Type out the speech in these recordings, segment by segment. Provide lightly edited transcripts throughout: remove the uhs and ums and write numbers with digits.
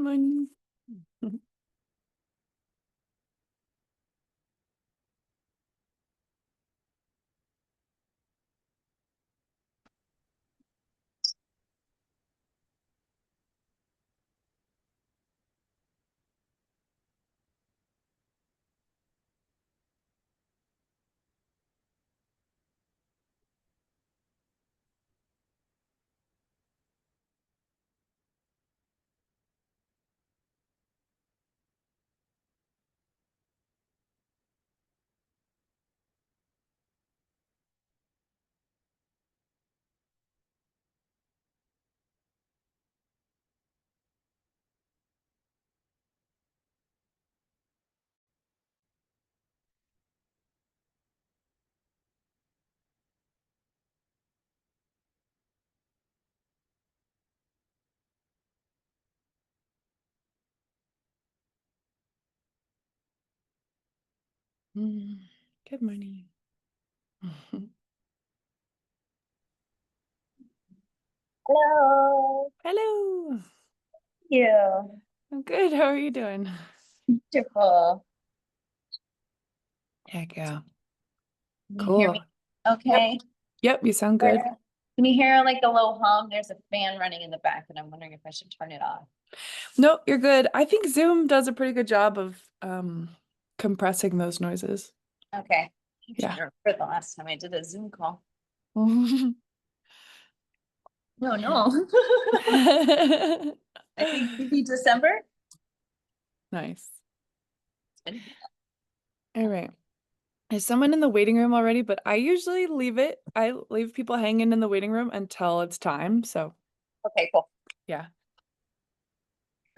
morning. Good morning. Hello. Hello. You. I'm good. How are you doing? Wonderful. Heck yeah. Can you hear Cool. me? Okay. Yep, you sound good. Can you hear like a low hum? There's a fan running in the back, and I'm wondering if I should turn it off. Nope, you're good. I think Zoom does a pretty good job of compressing those noises. Okay. I'm trying Yeah. to remember the last time I did a Zoom call. No. I think maybe December. Nice. All right. There's someone in the waiting room already, but I usually leave it. I leave people hanging in the waiting room until it's time. So, Okay, cool. yeah.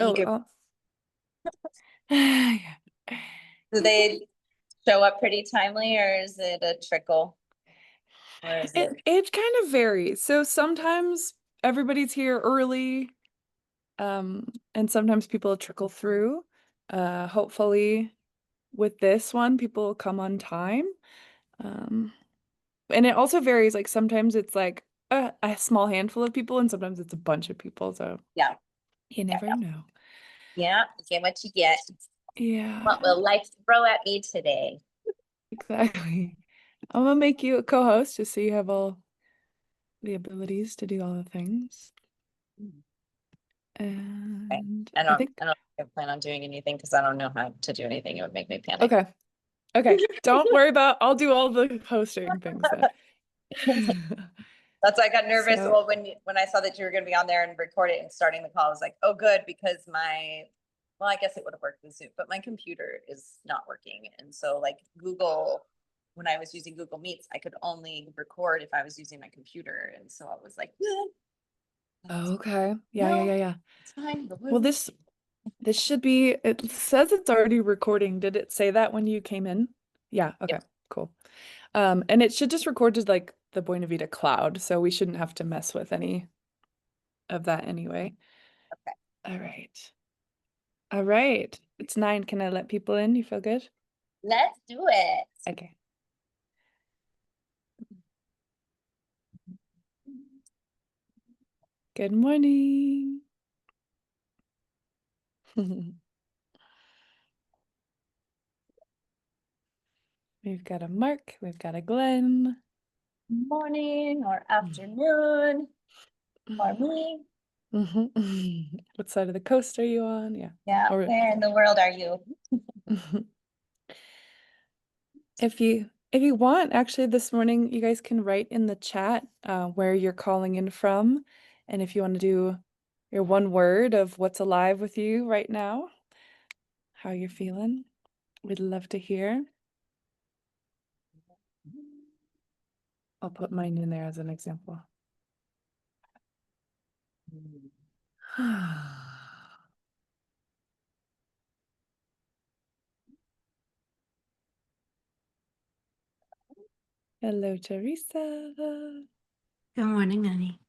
Eager. Oh, yeah. Do they show up pretty timely, or is it a trickle? Or is it? It kind of varies. So sometimes everybody's here early, and sometimes people trickle through. Hopefully with this one, people will come on time. Um, and it also varies. Like sometimes it's like a small handful of people, and sometimes it's a bunch of people. So Yeah. you never know. Yeah. You get what you get. What Yeah, will life throw at me today? exactly. I'm gonna make you a co-host just so you have all the abilities to do all the things. Okay. And I I don't think, I don't plan on doing anything because I don't know how to do anything. It would make me panic. okay. Okay. Don't worry about, I'll do all the hosting things then. That's why I got nervous. So, Well, when I saw that you were going to be on there and record it and starting the call, I was like, oh, good, because well, I guess it would have worked with Zoom, but my computer is not working. And so like Google, when I was using Google Meets, I could only record if I was using my computer. And so I was like, okay. Yeah, yeah, no, yeah, yeah. it's fine. Well, this should be, it says it's already recording. Did it say that when you came in? Yeah, okay, Yep. cool. And it should just record to like the Buena Vita cloud, so we shouldn't have to mess with any of that anyway. Okay. All right. All right. It's 9. Can I let people in? You feel good? Let's do it. Okay. Good morning. We've got a Mark, we've got a Glenn. Morning or afternoon or me. What side of the coast are you on? Yeah. Yeah. Or Where in the world are you? if you want, actually this morning you guys can write in the chat where you're calling in from, and if you want to do your one word of what's alive with you right now, how you're feeling, we'd love to hear. I'll put mine in there as an example. Hello, Teresa. Good morning, honey.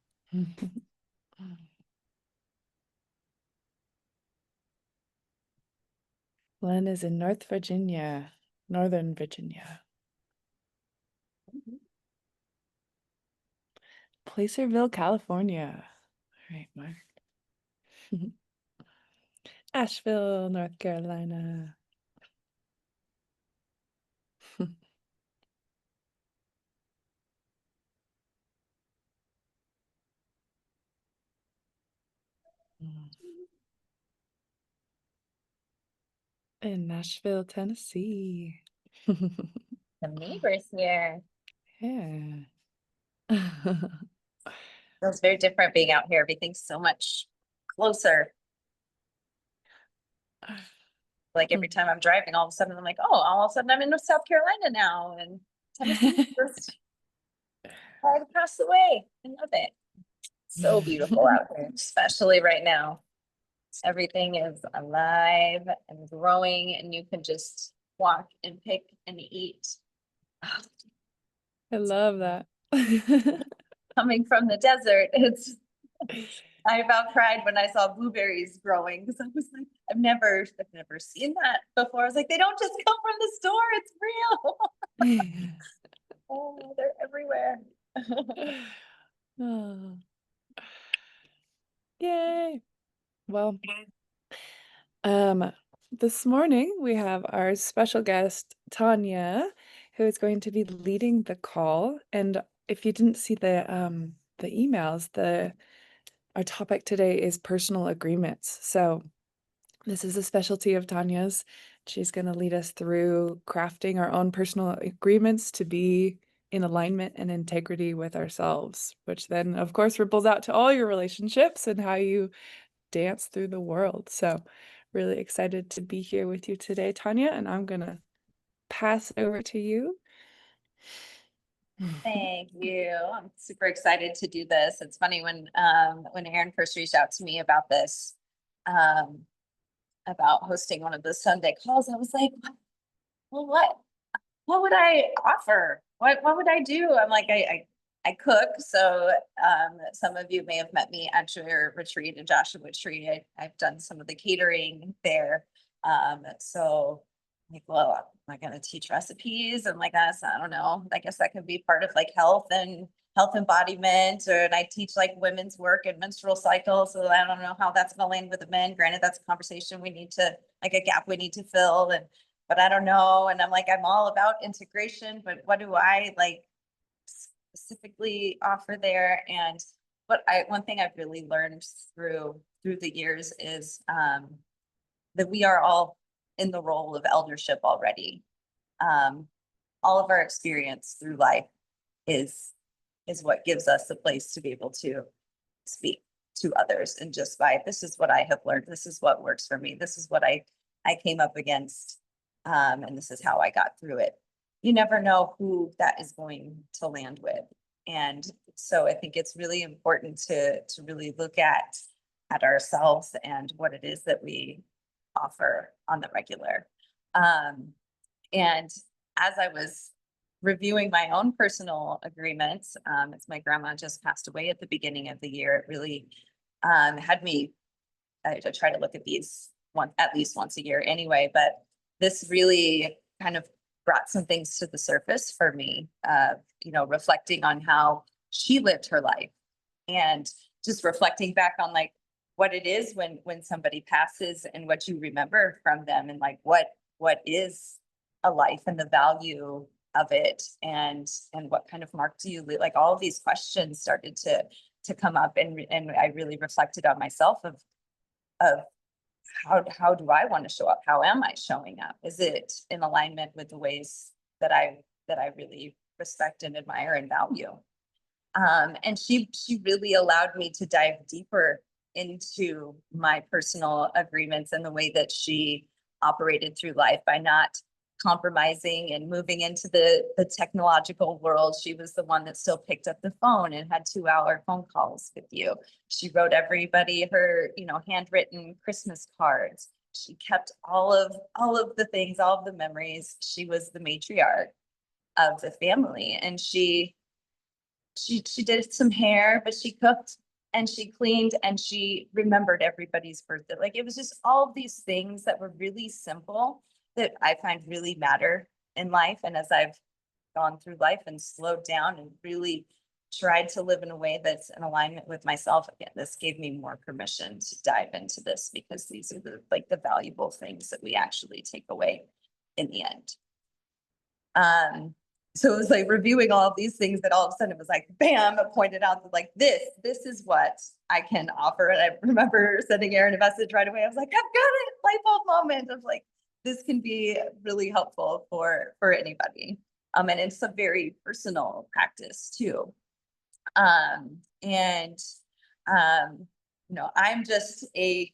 Glenn is in North Virginia, Northern Virginia. Placerville, California. All right, Mark. Asheville, North Carolina. In Nashville, Tennessee. Some neighbors here. Yeah. Feels very different being out here. Everything's so much closer. Like every time I'm driving, all of a sudden I'm like, oh, all of a sudden I'm in South Carolina now, and Tennessee just right across the way. I love it. So beautiful out here, especially right now. Everything is alive and growing, and you can just walk and pick and eat. I love that. Coming from the desert, I about cried when I saw blueberries growing because I was like, I've never seen that before. I was like, they don't just come from the store, it's real. Oh, they're everywhere. Oh, yay. Well, um, this morning we have our special guest, Tonya, who is going to be leading the call. And if you didn't see the emails, our topic today is personal agreements. So this is a specialty of Tanya's. She's going to lead us through crafting our own personal agreements to be in alignment and integrity with ourselves, which then, of course, ripples out to all your relationships and how you dance through the world. So, really excited to be here with you today, Tanya, and I'm going to pass it over to you. Thank you. I'm super excited to do this. It's funny when Aaron first reached out to me about this, about hosting one of the Sunday calls, I was like, well, what would I offer? What would I do? I'm like, I cook. So some of you may have met me at your retreat in Joshua Tree. I've done some of the catering there. So like, well, am I gonna teach recipes and like that? I don't know. I guess that could be part of like health embodiment, and I teach like women's work and menstrual cycles. So I don't know how that's gonna land with the men. Granted, that's a conversation we need to, like a gap we need to fill, but I don't know. And I'm like, I'm all about integration, but what do I like specifically offer there? And one thing I've really learned through the years is that we are all in the role of eldership already. All of our experience through life is what gives us the place to be able to speak to others, and just by, this is what I have learned, this is what works for me, this is what I came up against, and this is how I got through it. You never know who that is going to land with. And so I think it's really important to really look at ourselves and what it is that we offer on the regular. And as I was reviewing my own personal agreements, as my grandma just passed away at the beginning of the year, it really had me, I try to look at these at least once a year anyway, but this really kind of brought some things to the surface for me, reflecting on how she lived her life, and just reflecting back on like what it is when somebody passes and what you remember from them, and like what is a life and the value of it, and what kind of mark do you leave? Like all of these questions started to come up, and I really reflected on myself of how do I want to show up? How am I showing up? Is it in alignment with the ways that I really respect and admire and value? And she really allowed me to dive deeper into my personal agreements and the way that she operated through life by not compromising and moving into the technological world. She was the one that still picked up the phone and had 2-hour phone calls with you. She wrote everybody her, handwritten Christmas cards. She kept all of the things, all of the memories. She was the matriarch of the family, and she did some hair, but she cooked and she cleaned and she remembered everybody's birthday. Like it was just all of these things that were really simple that I find really matter in life. And as I've gone through life and slowed down and really tried to live in a way that's in alignment with myself. Again, this gave me more permission to dive into this because these are the valuable things that we actually take away in the end. So it was like reviewing all of these things that all of a sudden it was like, bam, it pointed out that like this is what I can offer. And I remember sending Erin a message right away. I was like, I've got it, light bulb moment of like, this can be really helpful for anybody. And it's a very personal practice too. And I'm just a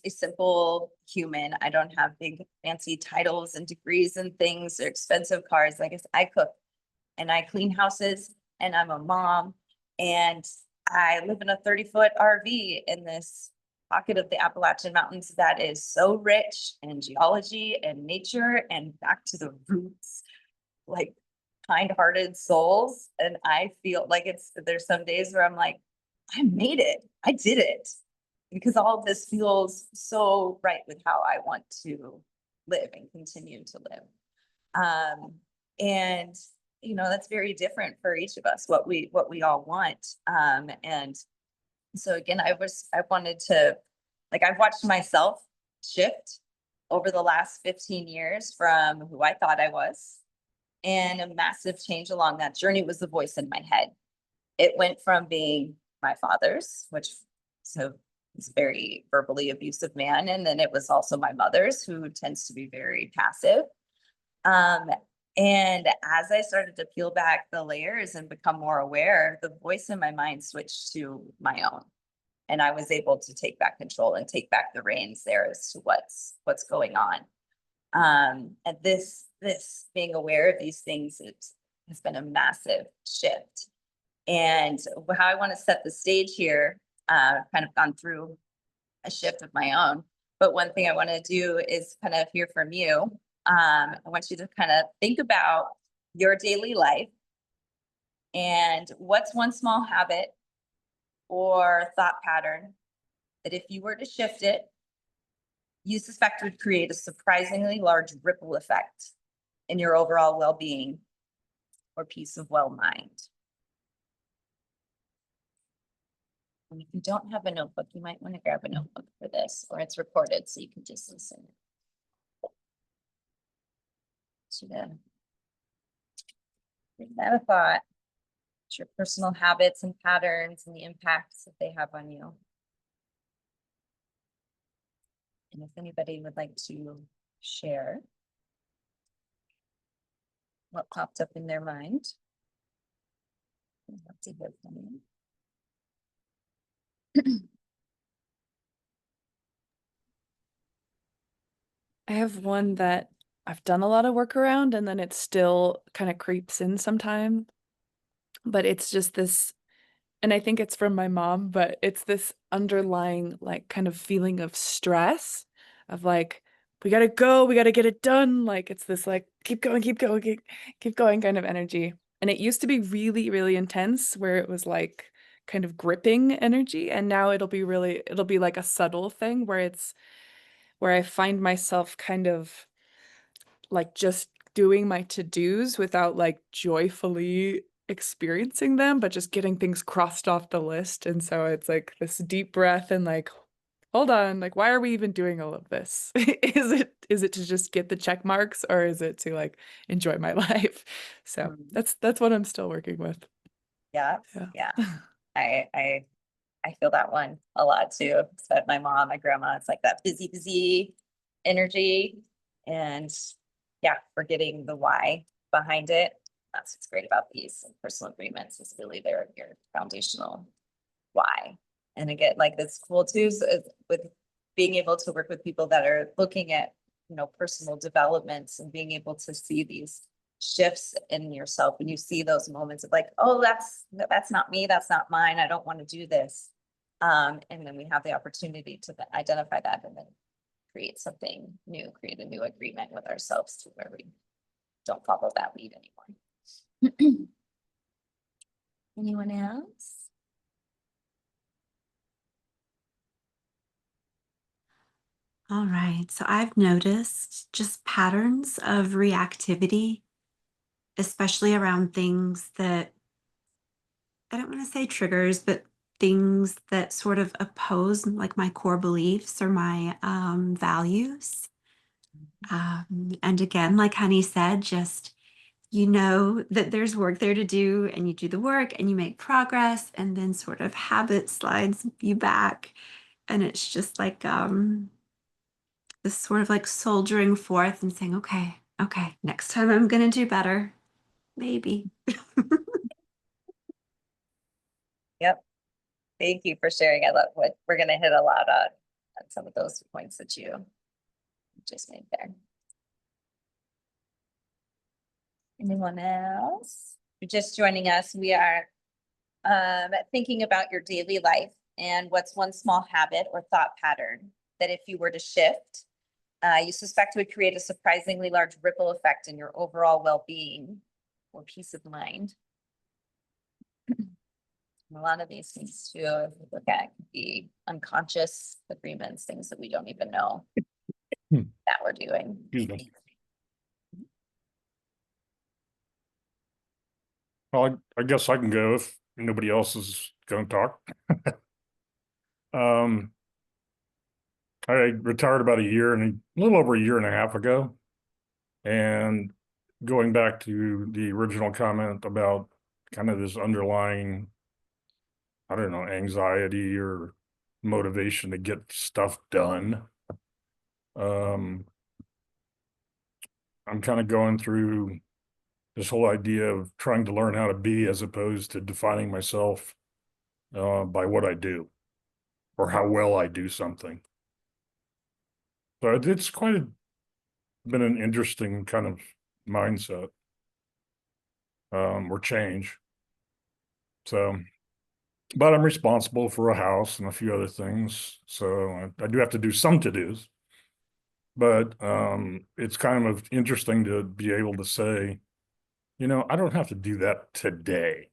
simple human. I don't have big fancy titles and degrees and things or expensive cars. Like I guess I cook and I clean houses and I'm a mom and I live in a 30-foot RV in this pocket of the Appalachian Mountains that is so rich in geology and nature and back to the roots, like kind-hearted souls. And I feel like there's some days where I'm like, I made it. I did it. Because all of this feels so right with how I want to live and continue to live. And that's very different for each of us, what we all want. And so again, I wanted to, like, I've watched myself shift over the last 15 years from who I thought I was. And a massive change along that journey was the voice in my head. It went from being my father's, which so is a very verbally abusive man. And then it was also my mother's, who tends to be very passive. And as I started to peel back the layers and become more aware, the voice in my mind switched to my own. And I was able to take back control and take back the reins there as to what's going on. And this being aware of these things, it has been a massive shift. And how I want to set the stage here, kind of gone through a shift of my own. But one thing I want to do is kind of hear from you. I want you to kind of think about your daily life and what's one small habit or thought pattern that if you were to shift it, you suspect would create a surprisingly large ripple effect in your overall well-being or peace of mind. And if you don't have a notebook, you might want to grab a notebook for this, or it's recorded so you can just listen to them. Have a thought. It's your personal habits and patterns and the impacts that they have on you. And if anybody would like to share what popped up in their mind, I'd love to hear from you. I have one that I've done a lot of work around and then it still kind of creeps in sometime. But it's just this, and I think it's from my mom, but it's this underlying like kind of feeling of stress of like, we gotta go, we gotta get it done. Like it's this like, keep going, keep going kind of energy. And it used to be really, really intense where it was like kind of gripping energy. And now it'll be like a subtle thing where I find myself kind of like just doing my to-dos without like joyfully experiencing them, but just getting things crossed off the list. And so it's like this deep breath and like, hold on, like why are we even doing all of this? Is it to just get the check marks or is it to like enjoy my life? So that's what I'm still working with. Yeah. Yeah. I feel that one a lot too. But my mom, my grandma, it's like that busy energy. And yeah, forgetting the why behind it. That's what's great about these personal agreements is really your foundational why. And again, like that's cool too, so with being able to work with people that are looking at, personal developments and being able to see these shifts in yourself when you see those moments of like, oh, that's not me, that's not mine, I don't want to do this. And then we have the opportunity to identify that and then create something new, create a new agreement with ourselves to where we don't follow that lead anymore. Anyone else? All right. So I've noticed just patterns of reactivity, especially around things that I don't want to say triggers, but things that sort of oppose like my core beliefs or my values. And again, like Honey said, just you know that there's work there to do, and you do the work and you make progress, and then sort of habit slides you back. And it's just like this sort of like soldiering forth and saying, okay, next time I'm gonna do better. Maybe. Yep. Thank you for sharing. I love what we're gonna hit a lot on some of those points that you just made there. Anyone else? You're just joining us. We are thinking about your daily life and what's one small habit or thought pattern that if you were to shift, you suspect would create a surprisingly large ripple effect in your overall well-being or peace of mind. A lot of these things too, if you look at, could be unconscious agreements, things that we don't even know that we're doing. Excuse me. Well, I guess I can go if nobody else is going to talk. I retired about a little over a year and a half ago. And going back to the original comment about kind of this underlying, I don't know, anxiety or motivation to get stuff done. I'm kind of going through this whole idea of trying to learn how to be as opposed to defining myself by what I do or how well I do something. So it's been an interesting kind of mindset or change. So, but I'm responsible for a house and a few other things. So I do have to do some to-dos. But it's kind of interesting to be able to say, I don't have to do that today.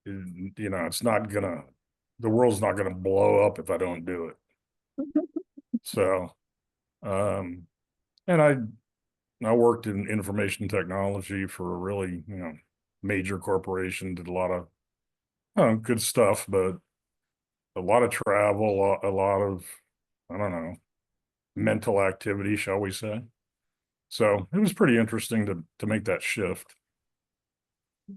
It's not the world's not gonna blow up if I don't do it. So, and I worked in information technology for a really, major corporation, did a lot of good stuff, but a lot of travel, a lot of, I don't know, mental activity, shall we say. So it was pretty interesting to make that shift.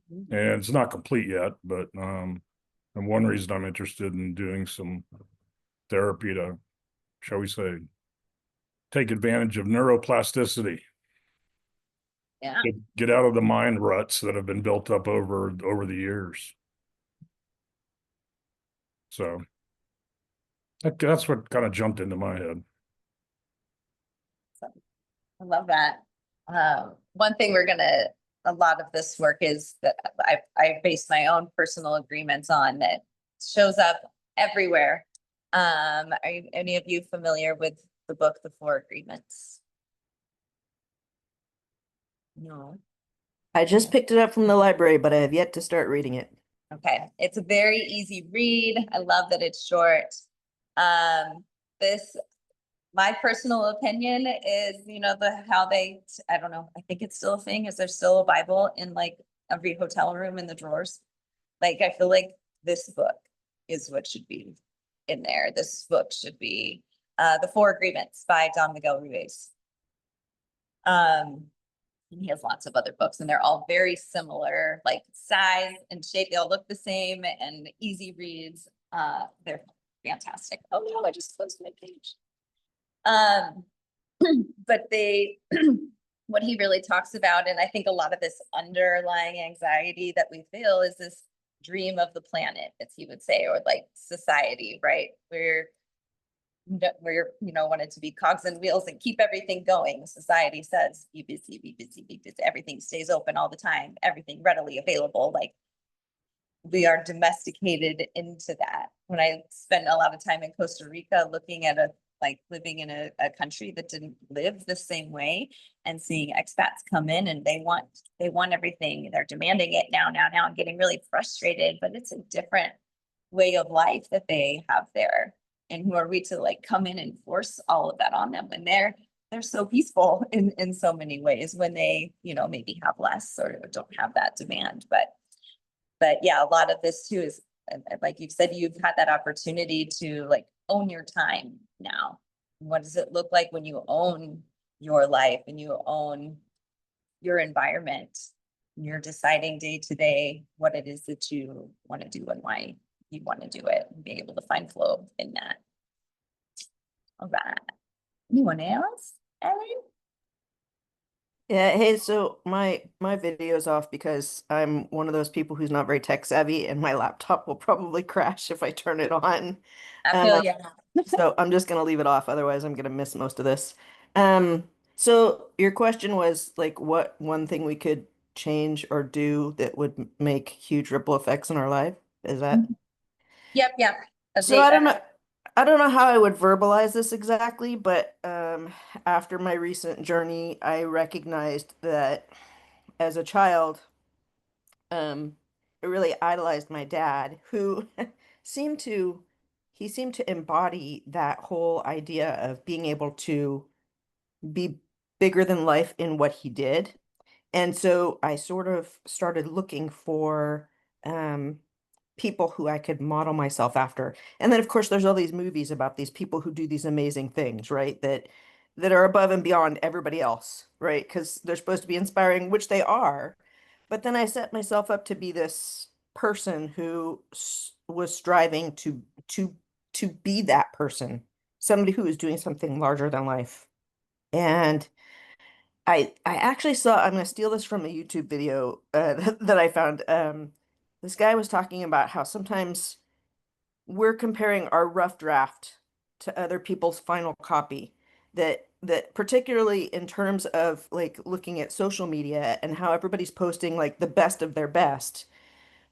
And it's not complete yet, but and one reason I'm interested in doing some therapy to, shall we say, take advantage of neuroplasticity. Yeah. Get out of the mind ruts that have been built up over the years. So that's what kind of jumped into my head. I love that. One thing a lot of this work is that I base my own personal agreements on that shows up everywhere. Are any of you familiar with the book, The Four Agreements? No. I just picked it up from the library, but I have yet to start reading it. Okay, it's a very easy read. I love that it's short. My personal opinion is, I don't know, I think it's still a thing. Is there still a Bible in like every hotel room in the drawers? Like, I feel like this book is what should be in there. This book should be The Four Agreements by Don Miguel Ruiz. And he has lots of other books and they're all very similar, like size and shape. They all look the same and easy reads. They're fantastic. Oh no, I just closed my page. But what he really talks about, and I think a lot of this underlying anxiety that we feel is this dream of the planet, as he would say, or like society, right? We're wanted to be cogs and wheels and keep everything going. Society says, be busy, be busy, be busy. Everything stays open all the time, everything readily available. Like, we are domesticated into that. When I spent a lot of time in Costa Rica looking at living in a country that didn't live the same way and seeing expats come in and they want everything. They're demanding it now, and getting really frustrated, but it's a different way of life that they have there. And who are we to like come in and force all of that on them when they're so peaceful in so many ways when they, maybe have less or don't have that demand. But But yeah, a lot of this too is, and like you've said, you've had that opportunity to like own your time now. What does it look like when you own your life and you own your environment? You're deciding day to day what it is that you want to do and why you want to do it, and being able to find flow in that. All right. Anyone else? Ellen? Yeah, hey, so my video's off because I'm one of those people who's not very tech savvy, and my laptop will probably crash if I turn it on. I Um, feel yeah. so I'm just gonna leave it off, otherwise I'm gonna miss most of this. So your question was like what one thing we could change or do that would make huge ripple effects in our life? Is that? Yep, yep. So I don't know how I would verbalize this exactly, but after my recent journey, I recognized that as a child, I really idolized my dad, who seemed to he seemed to embody that whole idea of being able to be bigger than life in what he did. And so I sort of started looking for um people who I could model myself after. And then of course there's all these movies about these people who do these amazing things, right? That are above and beyond everybody else, right? Because they're supposed to be inspiring, which they are. But then I set myself up to be this person who was striving to be that person, somebody who was doing something larger than life. And I actually saw, I'm going to steal this from a YouTube video that I found. This guy was talking about how sometimes we're comparing our rough draft to other people's final copy. That particularly in terms of like looking at social media and how everybody's posting like the best of their best,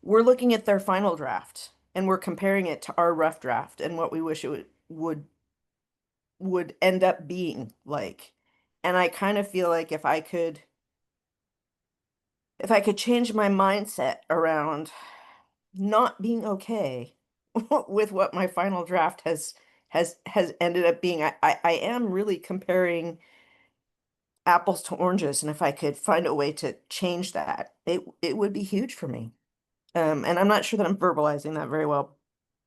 we're looking at their final draft and we're comparing it to our rough draft and what we wish it would end up being like. And I kind of feel like if I could change my mindset around not being okay with what my final draft has ended up being, I am really comparing apples to oranges, and if I could find a way to change that, it would be huge for me. And I'm not sure that I'm verbalizing that very well,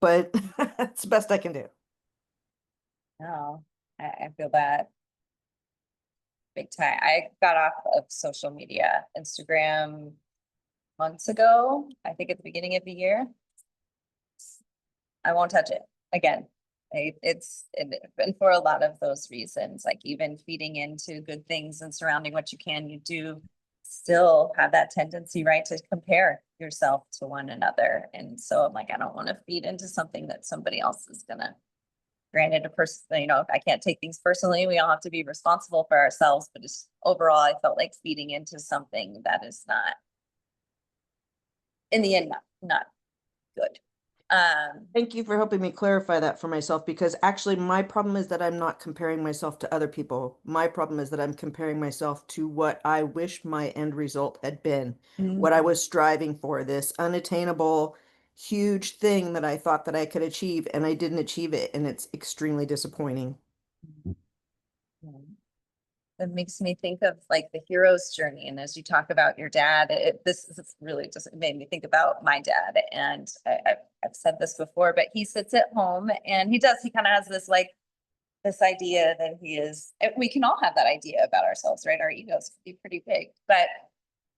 but it's the best I can do. No, I feel that big time. I got off of social media, Instagram months ago, I think at the beginning of the year. I won't touch it again. It's been for a lot of those reasons, like even feeding into good things and surrounding what you can, you do still have that tendency, right, to compare yourself to one another. And so I'm like, I don't want to feed into something that somebody else is gonna, granted, a person, you know, I can't take things personally. We all have to be responsible for ourselves, but just overall, I felt like feeding into something that is not, in the end, not good. Thank you for helping me clarify that for myself, because actually my problem is that I'm not comparing myself to other people. My problem is that I'm comparing myself to what I wish my end result had been, what I was striving for, this unattainable, huge thing that I thought that I could achieve, and I didn't achieve it, and it's extremely disappointing. It makes me think of like the hero's journey. And as you talk about your dad, this is really just made me think about my dad. And I've said this before, but he sits at home and he kind of has this like this idea that he is, we can all have that idea about ourselves, right? Our egos can be pretty big, but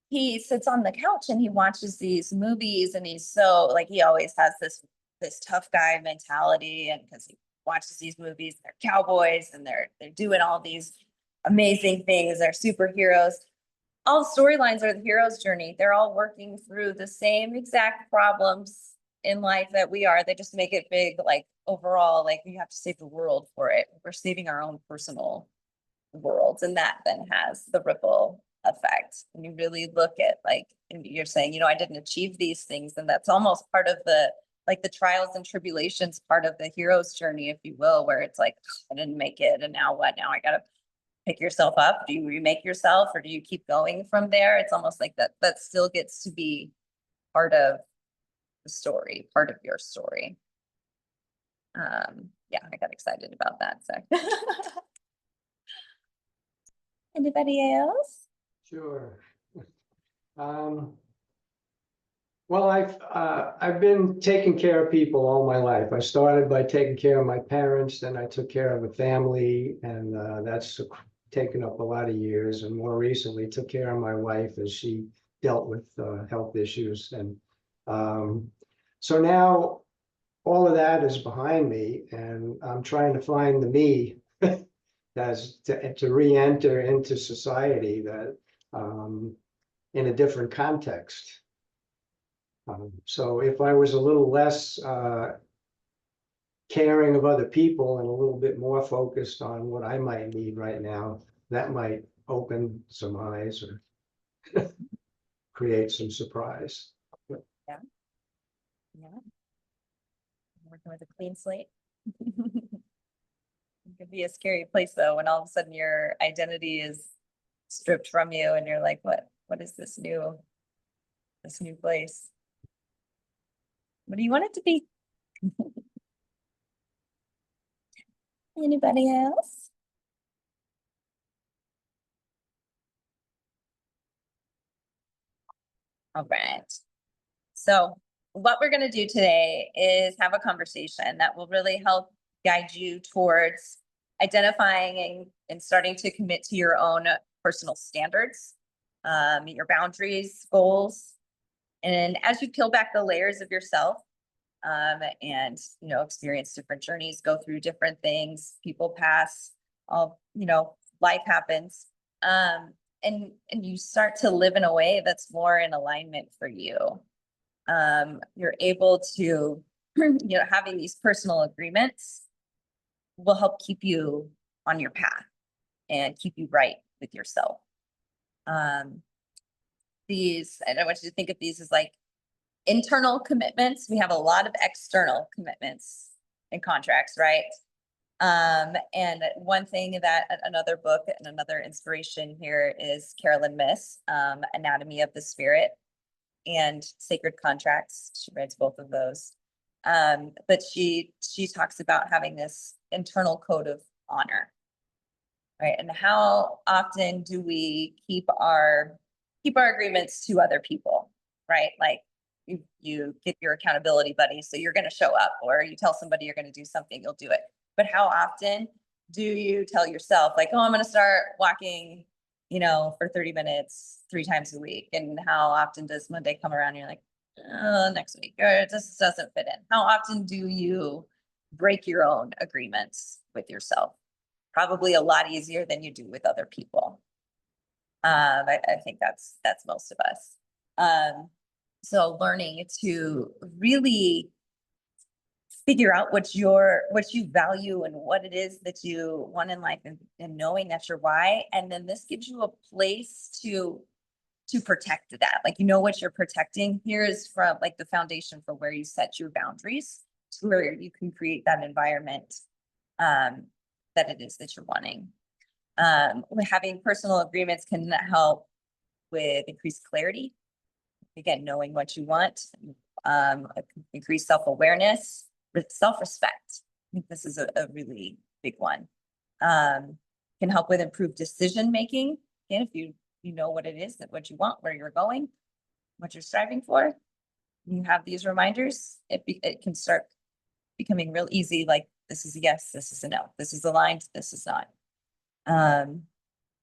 he sits on the couch and he watches these movies and he's so like, he always has this tough guy mentality. And because he watches these movies, they're cowboys and they're doing all these amazing things. They're superheroes. All storylines are the hero's journey. They're all working through the same exact problems in life that we are. They just make it big, like overall, like we have to save the world for it. We're saving our own personal worlds. And that then has the ripple effect. And you really look at like, and you're saying, you know, I didn't achieve these things. And that's almost part of the, like the trials and tribulations part of the hero's journey, if you will, where it's like, I didn't make it. And now what? Now I got to pick yourself up. Do you remake yourself or do you keep going from there? It's almost like that still gets to be part of the story, part of your story. Yeah, I got excited about that. So anybody else? Sure. Um, Well, I've been taking care of people all my life. I started by taking care of my parents, then I took care of a family, and that's taken up a lot of years. And more recently, took care of my wife as she dealt with health issues. And so now all of that is behind me, and I'm trying to find the me that's to re-enter into society that in a different context. So if I was a little less caring of other people and a little bit more focused on what I might need right now, that might open some eyes or create some surprise. Yeah. Working with a clean slate. It could be a scary place though, when all of a sudden your identity is stripped from you and you're like, what is this new place? What do you want it to be? Anybody else? All right. So what we're going to do today is have a conversation that will really help guide you towards identifying and starting to commit to your own personal standards, your boundaries, goals. And as you peel back the layers of yourself, and experience different journeys, go through different things, people pass, all life happens, and you start to live in a way that's more in alignment for you. You're able to having these personal agreements will help keep you on your path and keep you right with yourself. These, I don't want you to think of these as like internal commitments. We have a lot of external commitments and contracts, right? And one thing that another book and another inspiration here is Carolyn Myss, Anatomy of the Spirit and Sacred Contracts. She writes both of those. But she talks about having this internal code of honor, right? And how often do we keep our agreements to other people, right? Like you get your accountability buddy, so you're going to show up, or you tell somebody you're going to do something, you'll do it. But how often do you tell yourself like, oh, I'm going to start walking, for 30 minutes, 3 times a week? And how often does Monday come around and you're like, oh, next week, or it just doesn't fit in? How often do you break your own agreements with yourself? Probably a lot easier than you do with other people. I think that's most of us. So learning to really figure out what you value and what it is that you want in life, and knowing that's your why. And then this gives you a place to protect that. Like, what you're protecting here is from like the foundation for where you set your boundaries to where you can create that environment that it is that you're wanting. Having personal agreements can help with increased clarity. Again, knowing what you want, increase self-awareness, self-respect. I think this is a really big one. Can help with improved decision-making. Again, if you know what it is, what you want, where you're going, what you're striving for, you have these reminders, it can start becoming real easy. Like, this is a yes, this is a no, this is aligned, this is not.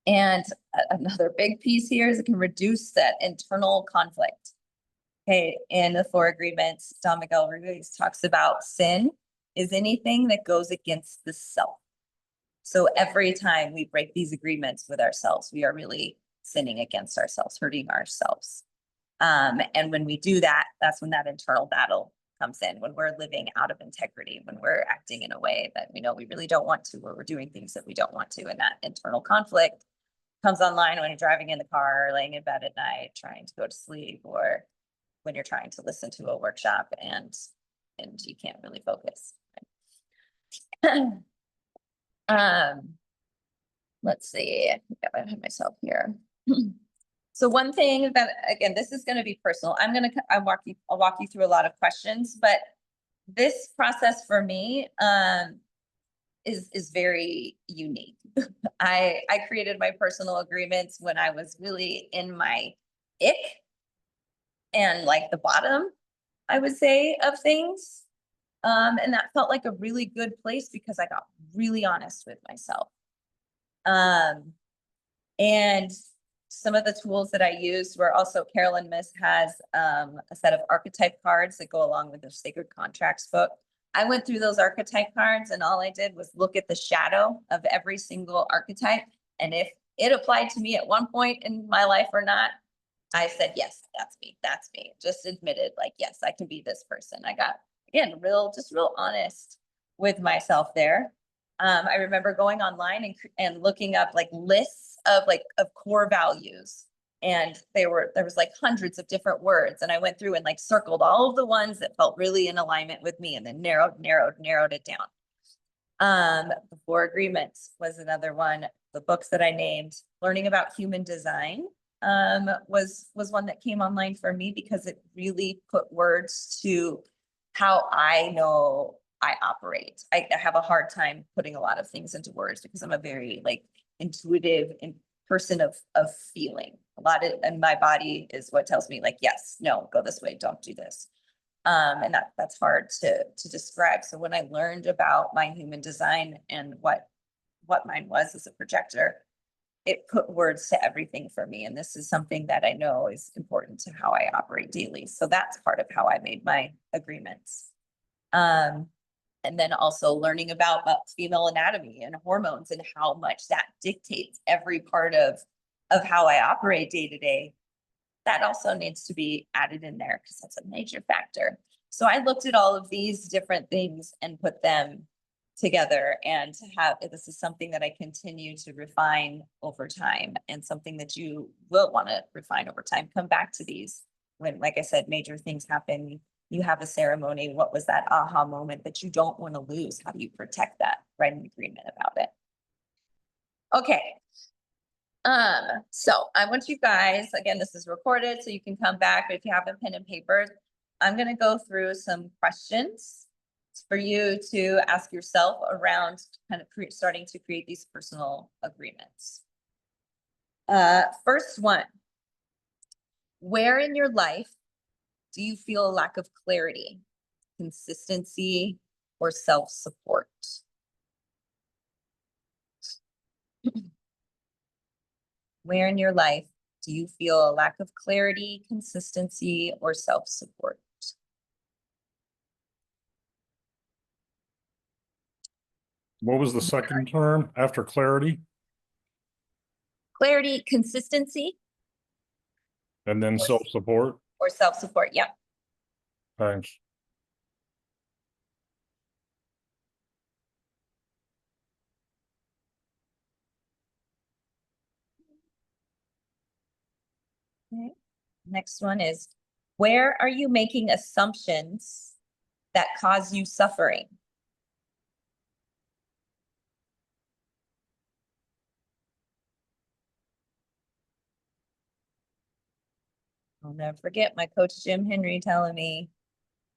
And another big piece here is it can reduce that internal conflict. Okay, in the 4 agreements, Don Miguel Ruiz talks about sin is anything that goes against the self. So every time we break these agreements with ourselves, we are really sinning against ourselves, hurting ourselves. And when we do that, that's when that internal battle comes in, when we're living out of integrity, when we're acting in a way that we know we really don't want to, or we're doing things that we don't want to. And that internal conflict comes online when you're driving in the car, or laying in bed at night, trying to go to sleep, or when you're trying to listen to a workshop and you can't really focus. Let's see, I think I have myself here. So one thing that, again, this is going to be personal. I'll walk you through a lot of questions, but this process for me is very unique. I created my personal agreements when I was really in my ick. and like the bottom, I would say, of things. And that felt like a really good place because I got really honest with myself. And some of the tools that I used were also Carolyn Miss has a set of archetype cards that go along with the Sacred Contracts book. I went through those archetype cards and all I did was look at the shadow of every single archetype. And if it applied to me at one point in my life or not, I said, yes, that's me. That's me. Just admitted like, yes, I can be this person. I got, again, just real honest with myself there. I remember going online and looking up like lists of core values. And there was like hundreds of different words. And I went through and like circled all of the ones that felt really in alignment with me and then narrowed it down. The 4 Agreements was another one. The books that I named, learning about human design, was one that came online for me because it really put words to how I know I operate. I have a hard time putting a lot of things into words because I'm a very like intuitive person of feeling. A lot of, and my body is what tells me like, yes, no, go this way, don't do this. And that's hard to describe. So when I learned about my human design and what mine was as a projector, it put words to everything for me. And this is something that I know is important to how I operate daily. So that's part of how I made my agreements. And then also learning about female anatomy and hormones and how much that dictates every part of how I operate day to day. That also needs to be added in there because that's a major factor. So I looked at all of these different things and put them together, and this is something that I continue to refine over time and something that you will want to refine over time. Come back to these when, like I said, major things happen. You have a ceremony. What was that aha moment that you don't want to lose? How do you protect that? Write an agreement about it. Okay. So I want you guys, again, this is recorded, so you can come back, but if you have a pen and paper, I'm going to go through some questions for you to ask yourself around kind of starting to create these personal agreements. First one, where in your life do you feel a lack of clarity, consistency, or self-support? Where in your life do you feel a lack of clarity, consistency, or self-support? What was the second term after clarity? Clarity, consistency, And then self-support? or self-support. Yeah. Thanks. Okay. Next one is, where are you making assumptions that cause you suffering? I'll never forget my coach Jim Henry telling me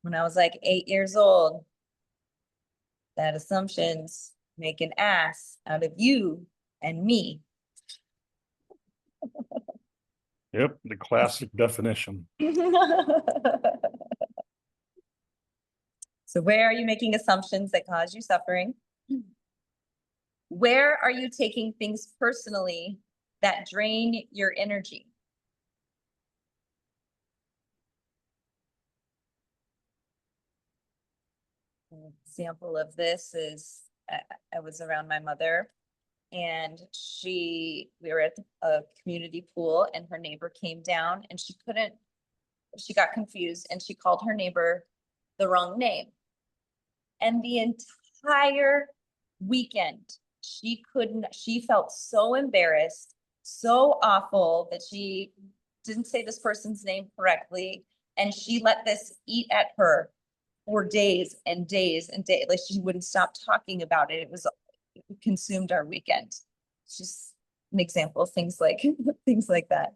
when I was like 8 years old that assumptions make an ass out of you and me. Yep, the classic definition. So where are you making assumptions that cause you suffering? Where are you taking things personally that drain your energy? An example of this is I was around my mother, and we were at a community pool, and her neighbor came down and she got confused and she called her neighbor the wrong name. And the entire weekend, she felt so embarrassed, so awful that she didn't say this person's name correctly. And she let this eat at her for days and days and days. Like she wouldn't stop talking about it. It consumed our weekend. It's just an example of things like things like that.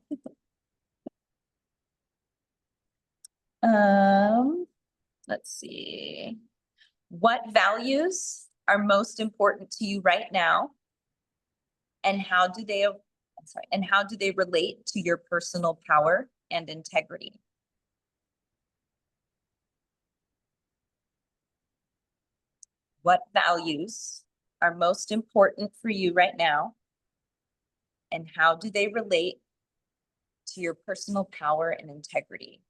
Let's see. What values are most important to you right now? And how do they relate to your personal power and integrity? What values are most important for you right now? And how do they relate to your personal power and integrity?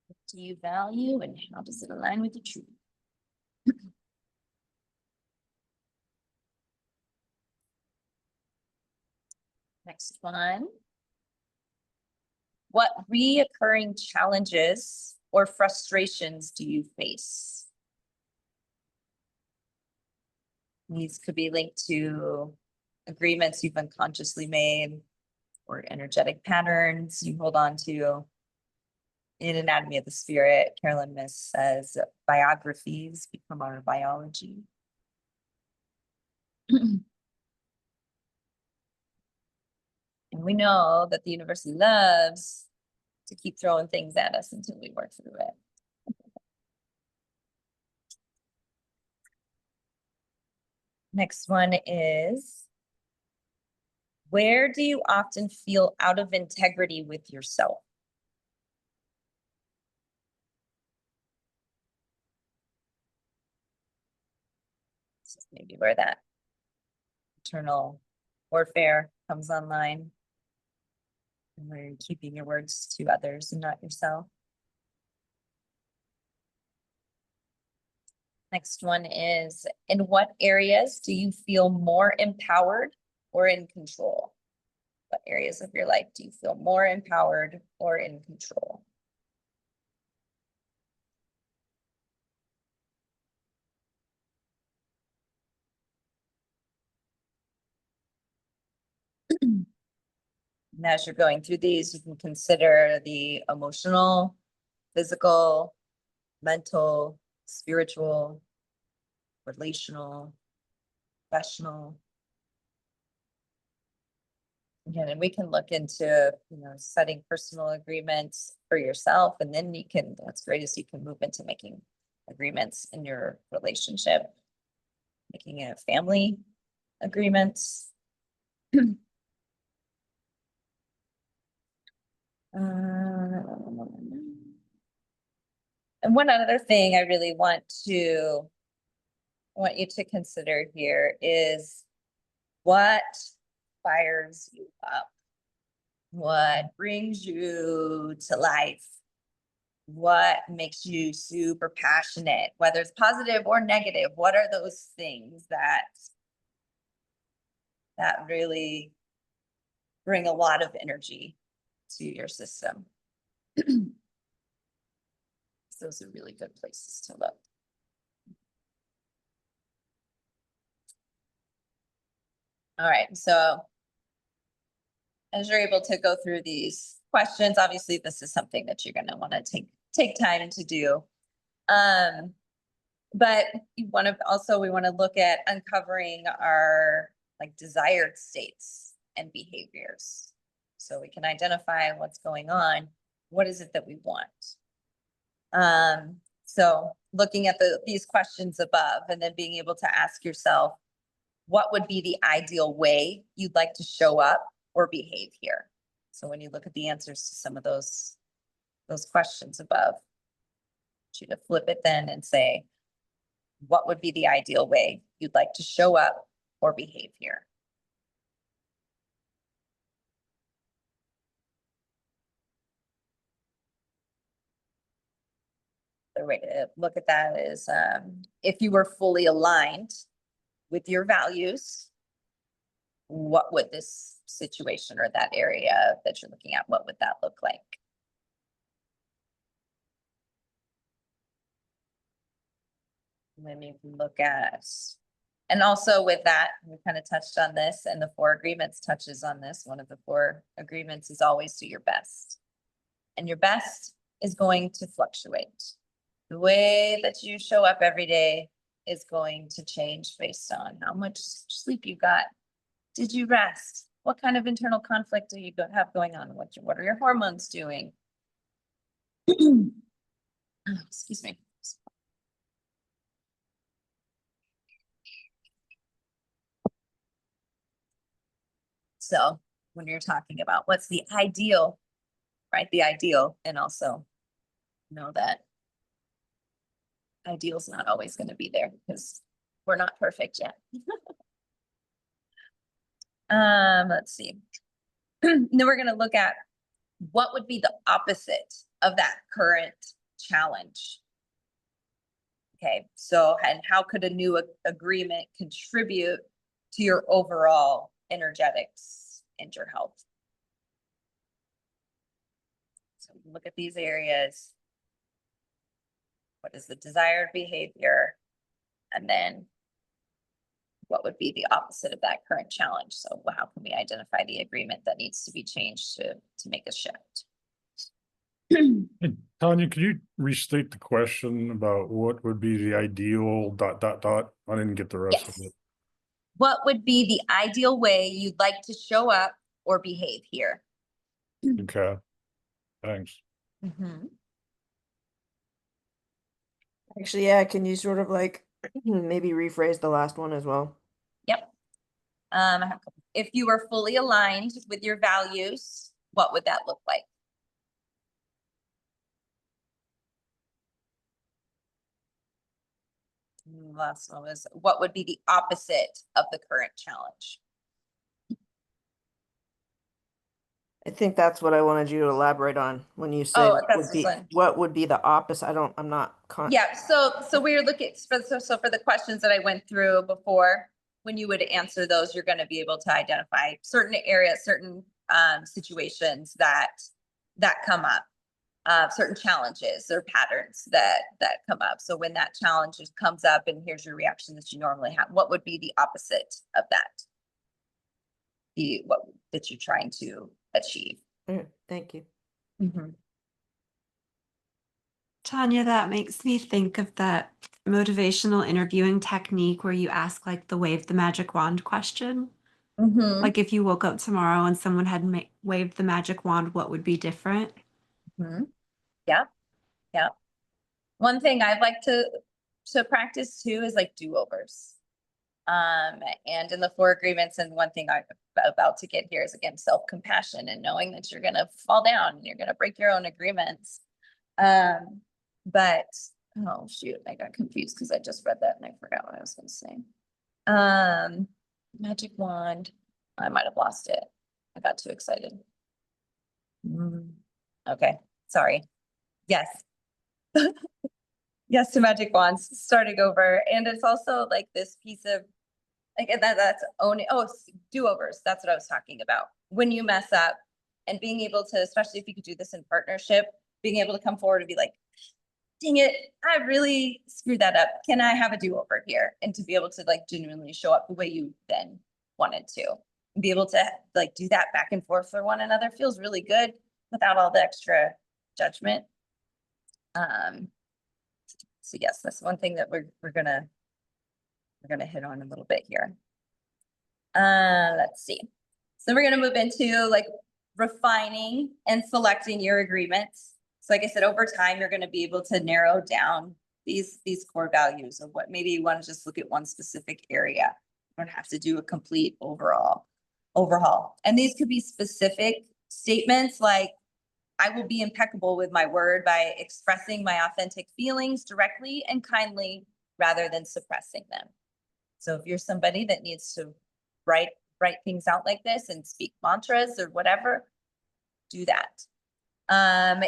What do you value and how does it align with the truth? Next one. What reoccurring challenges or frustrations do you face? These could be linked to agreements you've unconsciously made or energetic patterns you hold on to. In Anatomy of the Spirit, Carolyn Miss says biographies become our biology. And we know that the universe loves to keep throwing things at us until we work through it. Next one is, where do you often feel out of integrity with yourself? This is maybe where that internal warfare comes online, and where you're keeping your words to others and not yourself. Next one is, in what areas do you feel more empowered or in control? What areas of your life do you feel more empowered or in control? And as you're going through these, you can consider the emotional, physical, mental, spiritual, relational, professional. Again, and we can look into, setting personal agreements for yourself, and then you can, what's great is you can move into making agreements in your relationship, making a family agreements. And one other thing I really want you to consider here is what fires you up, what brings you to life, what makes you super passionate, whether it's positive or negative. What are those things that really bring a lot of energy to your system? Those are really good places to look. All right, so as you're able to go through these questions, obviously this is something that you're going to want to take time to do. But we want to look at uncovering our desired states and behaviors, so we can identify what's going on. What is it that we want? So looking at these questions above, and then being able to ask yourself, what would be the ideal way you'd like to show up or behave here? So when you look at the answers to some of those questions above, I want you to flip it then and say, what would be the ideal way you'd like to show up or behave here? The way to look at that is, if you were fully aligned with your values, what would this situation or that area that you're looking at, what would that look like? And then you can look at, and also with that, we kind of touched on this, and the 4 agreements touches on this. One of the 4 agreements is always do your best. And your best is going to fluctuate. The way that you show up every day is going to change based on how much sleep you got. Did you rest? What kind of internal conflict do you have going on? What are your hormones doing? Excuse me. So when you're talking about what's the ideal, right? The ideal, and also know that ideal's not always going to be there because we're not perfect yet. Let's see. Then we're going to look at what would be the opposite of that current challenge. Okay, so, and how could a new agreement contribute to your overall energetics and your health? So look at these areas. What is the desired behavior? And then what would be the opposite of that current challenge? So how can we identify the agreement that needs to be changed to make a shift? Hey, Tonya, could you restate the question about what would be the ideal ... I didn't get the rest of Yes. it. What would be the ideal way you'd like to show up or behave here? Okay, thanks. Actually, yeah, can you sort of like maybe rephrase the last one as well? Yep. I have a couple. If you were fully aligned with your values, what would that look like? And the last one was, what would be the opposite of the current challenge? I think that's what I wanted you to elaborate on when you said Oh, that's this one. what would be the opposite. I'm not Yeah, so we were looking for, so for the questions that I went through before, when you would answer those, you're going to be able to identify certain areas, certain situations that come up, certain challenges or patterns that come up. So when that challenge comes up and here's your reaction that you normally have, what would be the opposite of that? What that you're trying to achieve. Thank you. Tanya, that makes me think of that motivational interviewing technique where you ask like the wave the magic wand question. Like if you woke up tomorrow and someone had waved the magic wand, what would be different? Yeah. Yeah. One thing I'd like to practice too is like do-overs. And in the 4 agreements, and one thing I'm about to get here is again self-compassion and knowing that you're gonna fall down and you're gonna break your own agreements. But oh shoot, I got confused because I just read that and I forgot what I was gonna say. Magic wand. I might have lost it. I got too excited. Okay, sorry. Yes. Yes to magic wands, starting over. And it's also like this piece of like that's owning, do-overs. That's what I was talking about. When you mess up and being able to, especially if you could do this in partnership, being able to come forward and be like, dang it, I really screwed that up. Can I have a do-over here? And to be able to like genuinely show up the way you then wanted to. And be able to like do that back and forth for one another feels really good without all the extra judgment. So yes, that's one thing that we're gonna hit on a little bit here. Let's see. So we're gonna move into like refining and selecting your agreements. So like I said, over time, you're gonna be able to narrow down these core values of what maybe you want to just look at one specific area. You don't have to do a complete overhaul. And these could be specific statements like, I will be impeccable with my word by expressing my authentic feelings directly and kindly rather than suppressing them. So if you're somebody that needs to write things out like this and speak mantras or whatever, do that.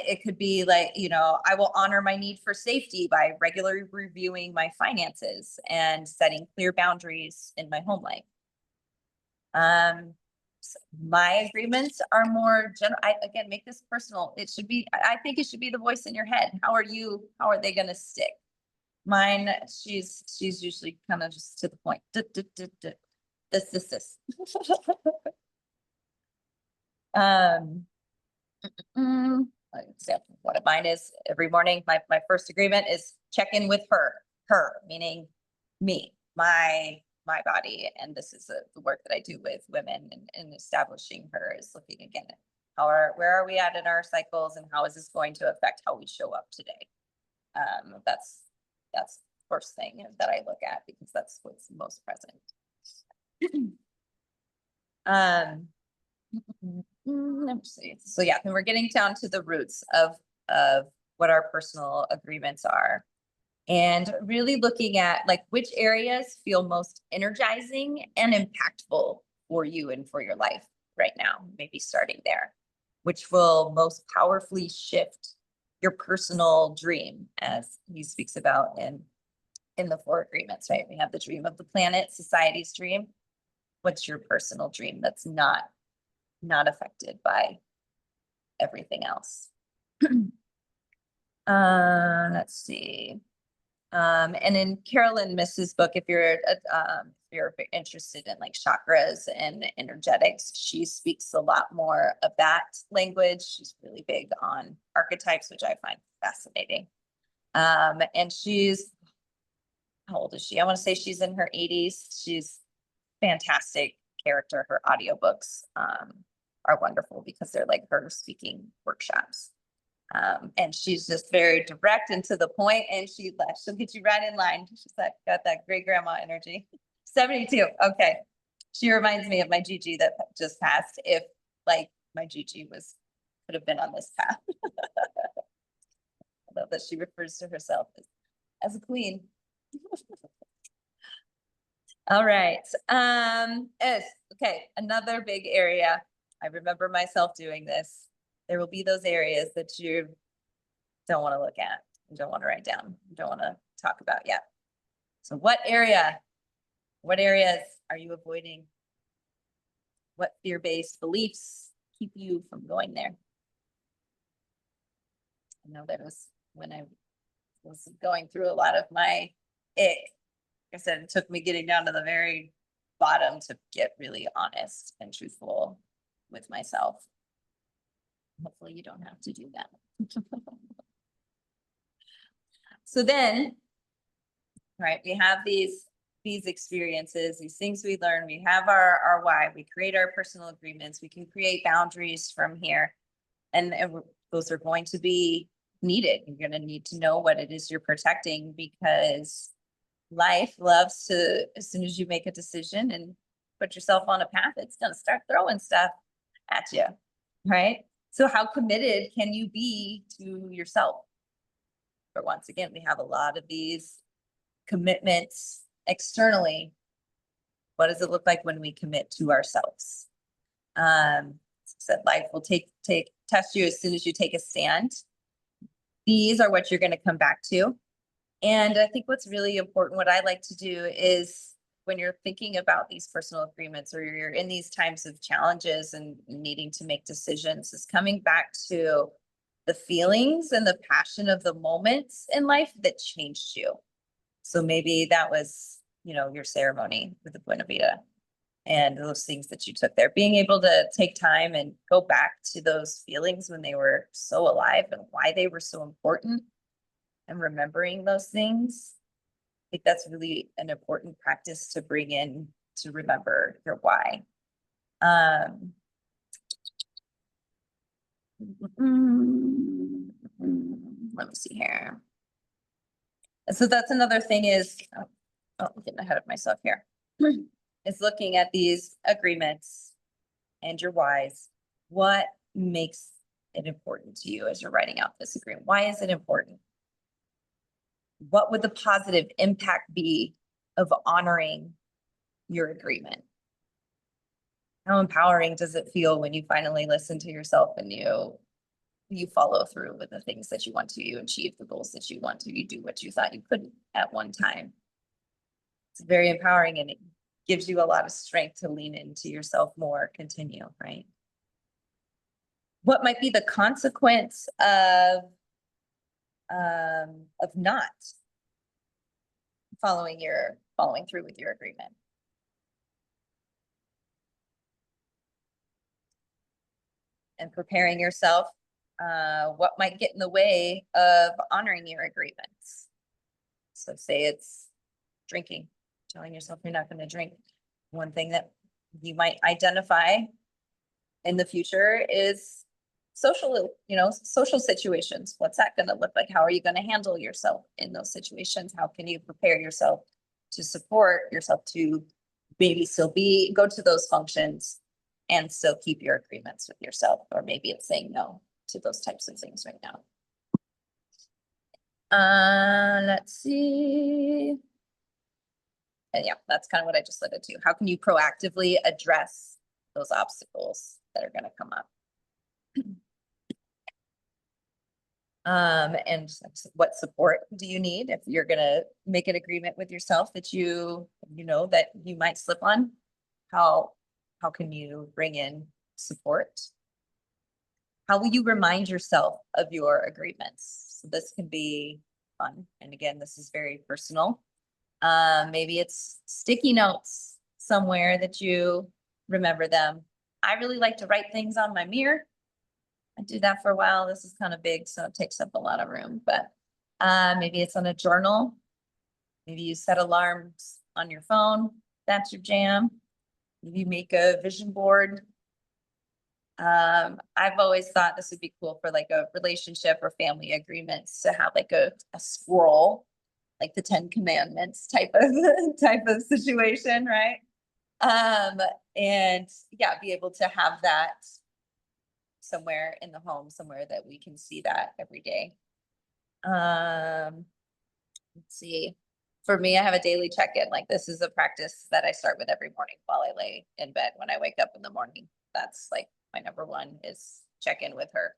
It could be like, I will honor my need for safety by regularly reviewing my finances and setting clear boundaries in my home life. My agreements are more general. Again, make this personal. It should be, I think it should be the voice in your head. How are they going to stick? Mine, she's usually kind of just to the point. This. Example, what mine is every morning. My first agreement is check in with her, meaning me, my body. And this is the work that I do with women and establishing her is looking again at where are we at in our cycles and how is this going to affect how we show up today? That's first thing that I look at because that's what's most present. Let's see. So yeah, then we're getting down to the roots of what our personal agreements are. And really looking at like which areas feel most energizing and impactful for you and for your life right now, maybe starting there, which will most powerfully shift your personal dream, as he speaks about in the 4 agreements, right? We have the dream of the planet, society's dream. What's your personal dream that's not affected by everything else? Let's see. And in Carolyn Miss's book, if you're interested in like chakras and energetics, she speaks a lot more of that language. She's really big on archetypes, which I find fascinating. And she's, how old is she? I want to say she's in her 80s. She's fantastic character. Her audiobooks are wonderful because they're like her speaking workshops. And she's just very direct and to the point, and she'll get you right in line. She's got that great grandma energy. 72. Okay. She reminds me of my Gigi that just passed. If like my Gigi could have been on this path. I love that she refers to herself as a queen. All right. Okay. Another big area. I remember myself doing this. There will be those areas that you don't want to look at, you don't want to write down, you don't want to talk about yet. So what areas are you avoiding? What fear-based beliefs keep you from going there? I know that was when I was going through a lot of my ick. Like I said, it took me getting down to the very bottom to get really honest and truthful with myself. Hopefully you don't have to do that. So then, right, we have these experiences, these things we learn, we have our why, we create our personal agreements, we can create boundaries from here. And those are going to be needed. You're going to need to know what it is you're protecting, because life loves to, as soon as you make a decision and put yourself on a path, it's going to start throwing stuff at you, right? So how committed can you be to yourself? But once again, we have a lot of these commitments externally. What does it look like when we commit to ourselves? Said life will test you as soon as you take a stand. These are what you're going to come back to. And I think what's really important, what I like to do is when you're thinking about these personal agreements, or you're in these times of challenges and needing to make decisions, is coming back to the feelings and the passion of the moments in life that changed you. So maybe that was, your ceremony with the Buena Vida and those things that you took there. Being able to take time and go back to those feelings when they were so alive and why they were so important, and remembering those things. I think that's really an important practice to bring in, to remember your why. Let me see here. So that's another thing is, I'm getting ahead of myself here, is looking at these agreements and your whys. What makes it important to you as you're writing out this agreement? Why is it important? What would the positive impact be of honoring your agreement? How empowering does it feel when you finally listen to yourself and you follow through with the things that you want to, you achieve the goals that you want to, you do what you thought you couldn't at one time? It's very empowering, and it gives you a lot of strength to lean into yourself more, continue, right? What might be the consequence of not following through with your agreement? And preparing yourself, what might get in the way of honoring your agreements? So say it's drinking, telling yourself you're not going to drink. One thing that you might identify in the future is social situations. What's that going to look like? How are you going to handle yourself in those situations? How can you prepare yourself to support yourself to maybe still go to those functions and still keep your agreements with yourself, or maybe it's saying no to those types of things right now. Let's see. And yeah, that's kind of what I just alluded to. How can you proactively address those obstacles that are going to come up? And what support do you need if you're going to make an agreement with yourself that you know that you might slip on? How can you bring in support? How will you remind yourself of your agreements? So this can be fun. And again, this is very personal. Maybe it's sticky notes somewhere that you remember them. I really like to write things on my mirror. I do that for a while. This is kind of big, so it takes up a lot of room, but maybe it's on a journal. Maybe you set alarms on your phone. That's your jam. Maybe you make a vision board. I've always thought this would be cool for like a relationship or family agreements to have like a scroll, like the 10 Commandments type of situation, right? And yeah, be able to have that somewhere in the home, somewhere that we can see that every day. Let's see. For me, I have a daily check-in. Like this is a practice that I start with every morning while I lay in bed. When I wake up in the morning, that's like my number one is check in with her.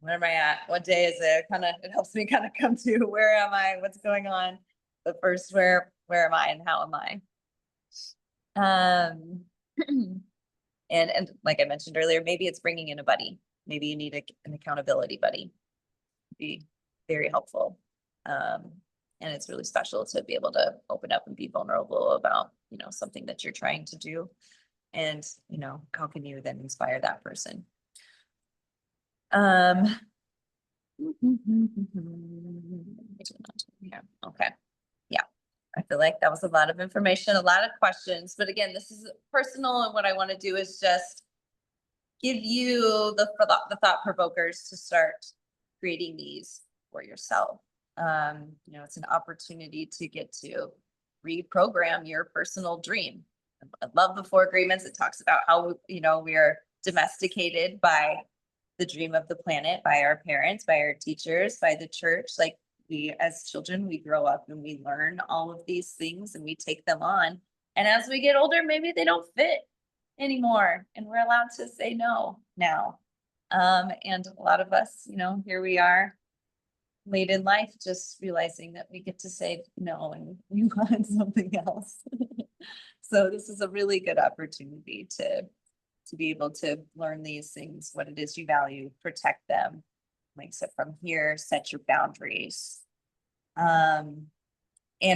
Where am I at? What day is it? It helps me kind of come to where am I? What's going on? But first, where am I and how am I? And like I mentioned earlier, maybe it's bringing in a buddy. Maybe you need an accountability buddy. Be very helpful. And it's really special to be able to open up and be vulnerable about, something that you're trying to do. And, how can you then inspire that person? Yeah, okay. Yeah, I feel like that was a lot of information, a lot of questions, but again, this is personal, and what I want to do is just give you the thought provokers to start creating these for yourself. It's an opportunity to get to reprogram your personal dream. I love the 4 agreements. It talks about how, we are domesticated by the dream of the planet, by our parents, by our teachers, by the church. Like we, as children, we grow up and we learn all of these things and we take them on. And as we get older, maybe they don't fit anymore. And we're allowed to say no now. And a lot of us, here we are late in life, just realizing that we get to say no and we want something else. So this is a really good opportunity to be able to learn these things, what it is you value, protect them. Like I said, from here, set your boundaries. And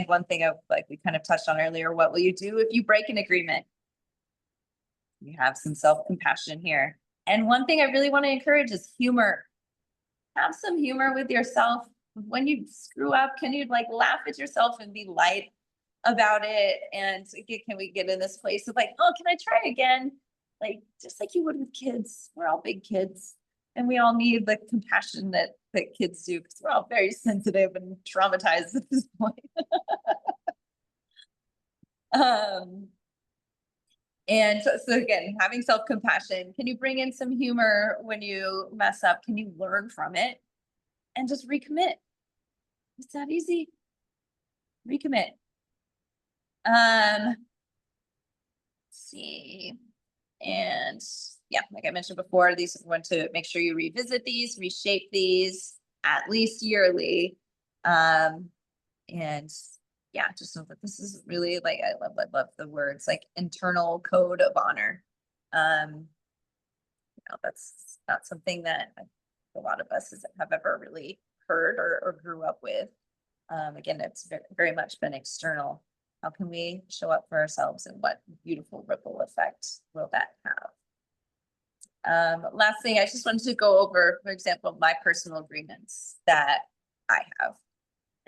one thing we kind of touched on earlier, what will you do if you break an agreement? You have some self-compassion here. And one thing I really want to encourage is humor. Have some humor with yourself. When you screw up, can you laugh at yourself and be light about it? And can we get in this place of oh, can I try again? Just like you would with kids. We're all big kids and we all need the compassion that kids do, because we're all very sensitive and traumatized at this point. And so again, having self-compassion, can you bring in some humor when you mess up? Can you learn from it and just recommit? It's that easy. Recommit. Let's see. And yeah, like I mentioned before, these want to make sure you revisit these, reshape these at least yearly. And yeah, just know that this is really I love the words internal code of honor. That's not something that a lot of us have ever really heard or grew up with. Again, it's very much been external. How can we show up for ourselves, and what beautiful ripple effect will that have? Last thing, I just wanted to go over, for example, my personal agreements that I have.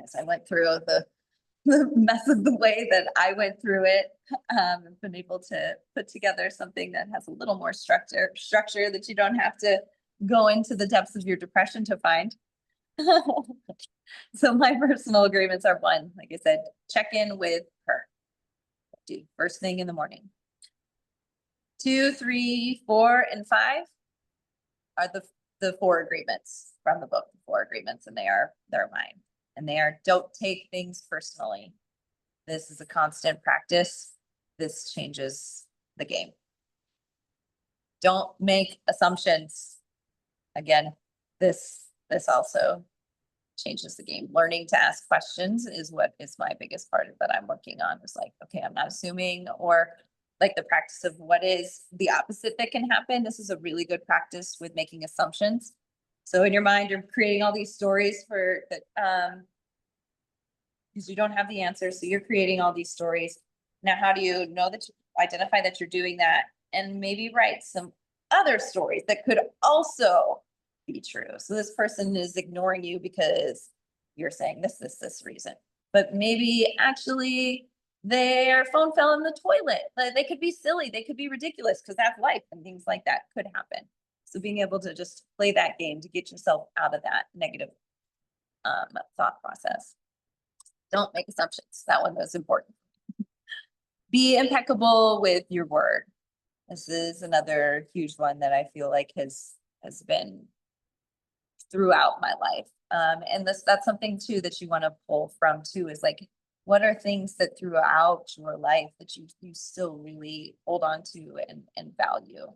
As I went through the mess of the way that I went through it, I've been able to put together something that has a little more structure that you don't have to go into the depths of your depression to find. So my personal agreements are: 1, like I said, check in with her. Do first thing in the morning. 2, 3, 4, and 5 are the 4 agreements from the book, the 4 agreements, and they're mine. And they are, don't take things personally. This is a constant practice. This changes the game. Don't make assumptions. Again, this also changes the game. Learning to ask questions is what is my biggest part that I'm working on. Is like, okay, I'm not assuming, or like the practice of what is the opposite that can happen. This is a really good practice with making assumptions. So in your mind, you're creating all these stories for that, because you don't have the answer. So you're creating all these stories. Now, how do you know that you identify that you're doing that, and maybe write some other stories that could also be true? So this person is ignoring you because you're saying this reason, but maybe actually their phone fell in the toilet. They could be silly, they could be ridiculous, because that's life, and things like that could happen. So being able to just play that game to get yourself out of that negative thought process. Don't make assumptions. That one was important. Be impeccable with your word. This is another huge one that I feel like has been throughout my life. And that's something too that you want to pull from too, is like, what are things that throughout your life that you still really hold on to and value,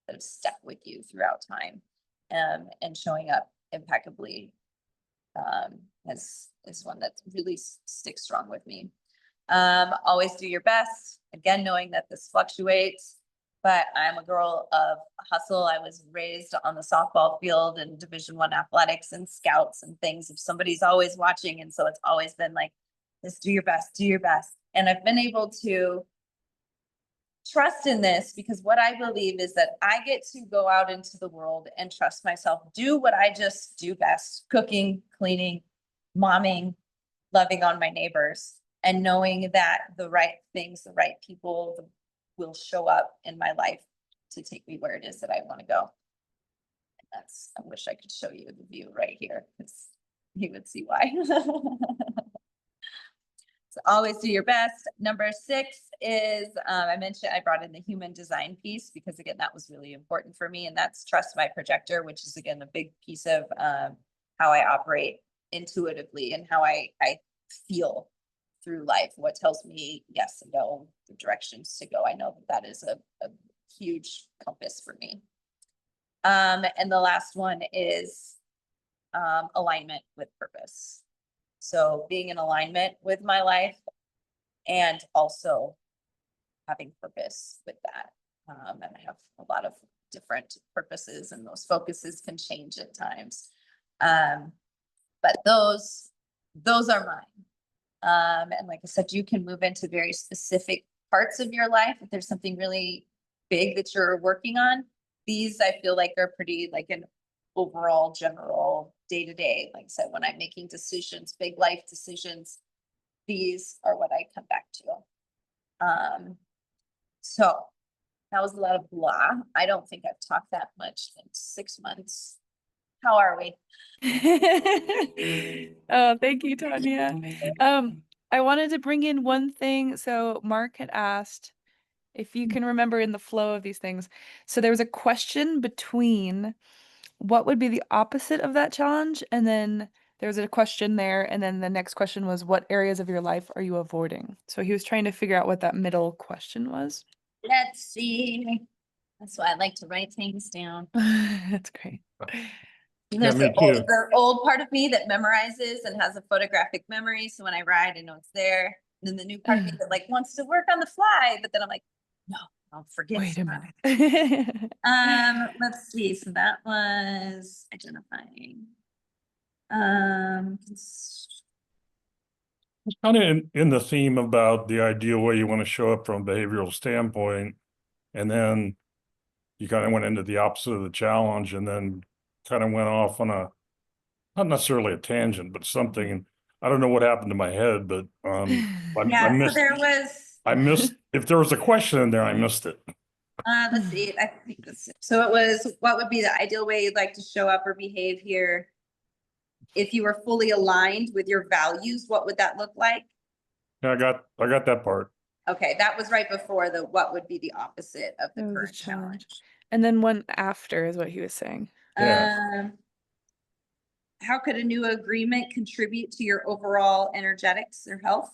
that have stuck with you throughout time, and showing up impeccably is one that really sticks strong with me. Always do your best. Again, knowing that this fluctuates, but I'm a girl of hustle. I was raised on the softball field and Division I athletics and scouts and things. If somebody's always watching, and so it's always been like, just do your best, do your best. And I've been able to trust in this, because what I believe is that I get to go out into the world and trust myself, do what I just do best: cooking, cleaning, momming, loving on my neighbors, and knowing that the right things, the right people will show up in my life to take me where it is that I want to go. And I wish I could show you the view right here, because you would see why. So always do your best. Number 6 is, I mentioned, I brought in the human design piece, because again, that was really important for me. And that's trust my projector, which is again, a big piece of how I operate intuitively and how I feel through life. What tells me yes and no, the directions to go. I know that is a huge compass for me. And the last one is alignment with purpose. So being in alignment with my life, and also having purpose with that. And I have a lot of different purposes, and those focuses can change at times. But those are mine. And like I said, you can move into very specific parts of your life. If there's something really big that you're working on, these I feel like are pretty like an overall general day-to-day. Like I said, when I'm making decisions, big life decisions, these are what I come back to. So that was a lot of blah. I don't think I've talked that much in 6 months. How are we? Oh, thank you, Tonya. I wanted to bring in one thing. So Mark had asked if you can remember in the flow of these things. So there was a question between what would be the opposite of that challenge, and then there was a question there, and then the next question was, what areas of your life are you avoiding? So he was trying to figure out what that middle question was. Let's see. That's why I like to write things down. That's great. There's me too. the old part of me that memorizes and has a photographic memory. So when I write, I know it's there. And then the new part of me that like wants to work on the fly, but then I'm like, no, I'll forget. Wait a minute. Let's see. So that was identifying. Kind of in the theme about the ideal way you want to show up from a behavioral standpoint, and then you kind of went into the opposite of the challenge, and then kind of went off on a, not necessarily a tangent, but something. I don't know what happened to my head, but yeah, I missed if there was a question in there, I missed it. Let's see. I think so it was, what would be the ideal way you'd like to show up or behave here? If you were fully aligned with your values, what would that look like? Yeah, I got that part. Okay, that was right before the what would be the opposite of the That was a current challenge. And then one after is what he was saying. Yeah. How could a new agreement contribute to your overall energetics or health?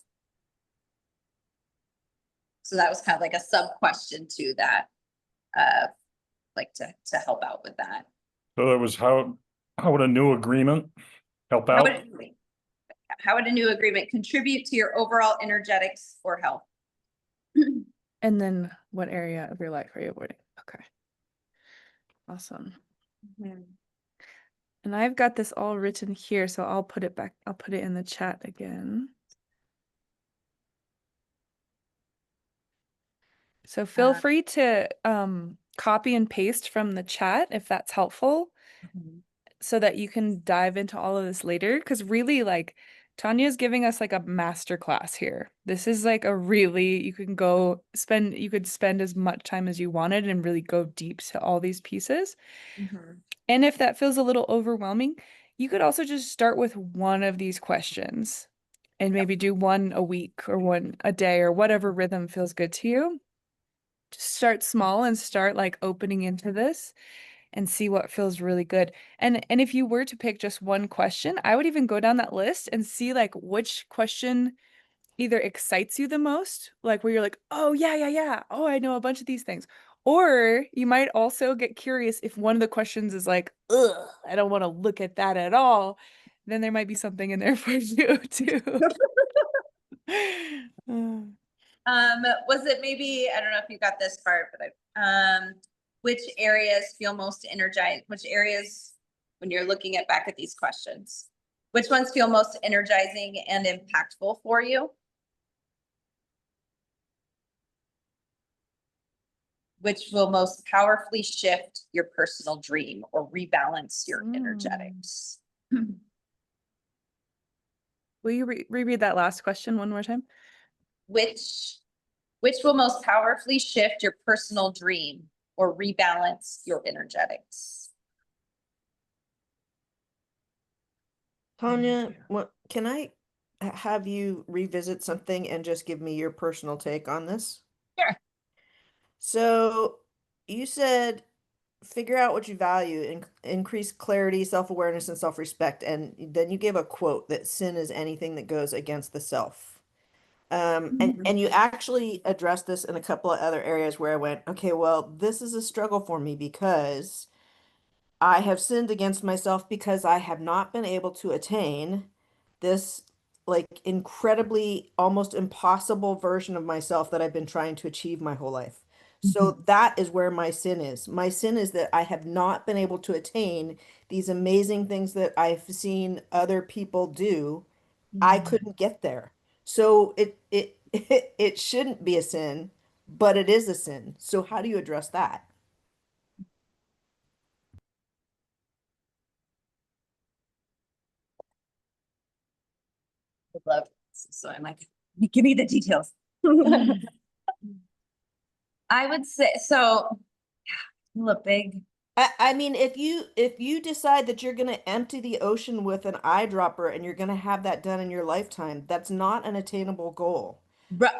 So that was kind of like a sub question to that, like to help out with that. So it was how would a new agreement help How out? how would a new agreement contribute to your overall energetics or health? And then what area of your life are you avoiding? Okay. Awesome. And I've got this all written here, so I'll put it back. I'll put it in the chat again. So feel free to copy and paste from the chat if that's helpful, so that you can dive into all of this later. Because really, like, Tonya's giving us like a master class here. This is like a really, you could spend as much time as you wanted and really go deep to all these pieces. And if that feels a little overwhelming, you could also just start with one of these questions and maybe do one a week or one a day or whatever rhythm feels good to you. Just start small and start like opening into this and see what feels really good. And if you were to pick just one question, I would even go down that list and see like which question either excites you the most, like where you're like, oh yeah, yeah, yeah. Oh, I know a bunch of these things. Or you might also get curious if one of the questions is like, ugh, I don't want to look at that at all. Then there might be something in there for you too. Was it maybe, I don't know if you got this part, but which areas feel most energized? Which areas, when you're looking at back at these questions, which ones feel most energizing and impactful for you? Which will most powerfully shift your personal dream or rebalance your energetics? Will you reread that last question one more time? Which will most powerfully shift your personal dream or rebalance your energetics? Tonya, what can I have you revisit something and just give me your personal take on this? Sure. So you said figure out what you value and increase clarity, self-awareness, and self-respect. And then you gave a quote that sin is anything that goes against the self. And you actually addressed this in a couple of other areas where I went, okay, well, this is a struggle for me because I have sinned against myself because I have not been able to attain this like incredibly almost impossible version of myself that I've been trying to achieve my whole life. So that is where my sin is. My sin is that I have not been able to attain these amazing things that I've seen other people do. I couldn't get there. So it shouldn't be a sin, but it is a sin. So how do you address that? Would love. So I'm like, give me the details. I would say so. A big. I mean, if you decide that you're going to empty the ocean with an eyedropper and you're going to have that done in your lifetime, that's not an attainable goal.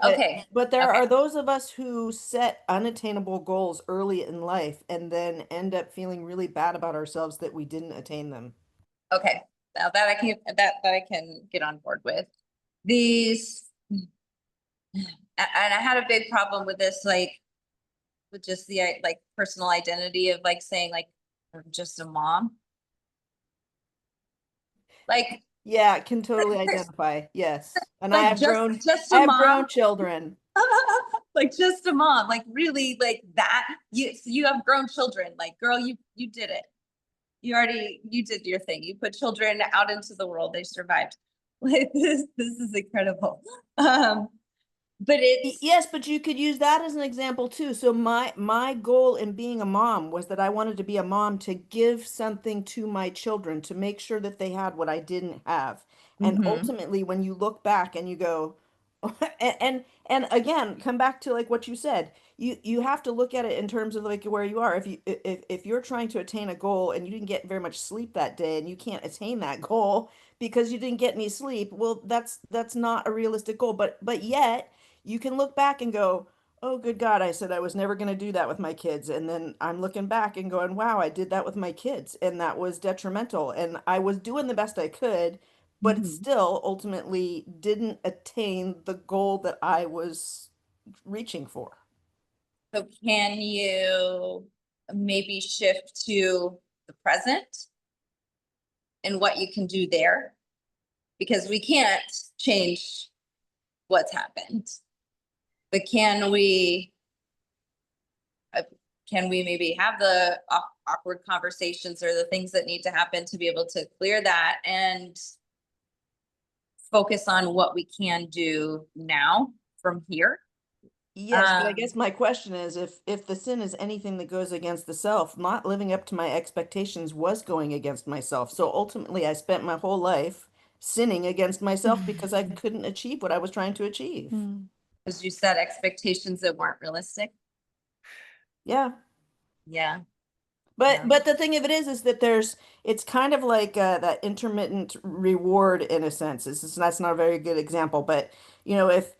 Okay. But there Okay. are those of us who set unattainable goals early in life and then end up feeling really bad about ourselves that we didn't attain them. Okay. Now that I can get on board with these, and I had a big problem with this, like with just the like personal identity of like saying like I'm just a mom. Like Yeah, I can totally identify. Yes. And I like have grown just I a have mom. grown children. Like just a mom, like really like that. You have grown children. Like girl, you did it. You did your thing. You put children out into the world. They survived. Like this is incredible. But it's Yes, but you could use that as an example too. So my goal in being a mom was that I wanted to be a mom to give something to my children to make sure that they had what I didn't have. And ultimately, when you look back and you go, and again, come back to like what you said. You have to look at it in terms of like where you are. If you're trying to attain a goal and you didn't get very much sleep that day and you can't attain that goal because you didn't get any sleep, well, that's not a realistic goal. But yet you can look back and go, oh, good God, I said I was never going to do that with my kids. And then I'm looking back and going, wow, I did that with my kids. And that was detrimental. And I was doing the best I could, but it Mhm. still ultimately didn't attain the goal that I was reaching for. So can you maybe shift to the present and what you can do there? Because we can't change what's happened. But can we maybe have the awkward conversations or the things that need to happen to be able to clear that and focus on what we can do now from here? Yes, but I guess my question is if the sin is anything that goes against the self, not living up to my expectations was going against myself. So ultimately I spent my whole life sinning against myself because I couldn't achieve what I was trying to achieve. Mm. Because you set expectations that weren't realistic. Yeah. Yeah. But Yeah. but the thing of it is that it's kind of like that intermittent reward in a sense. That's not a very good example, but you know, if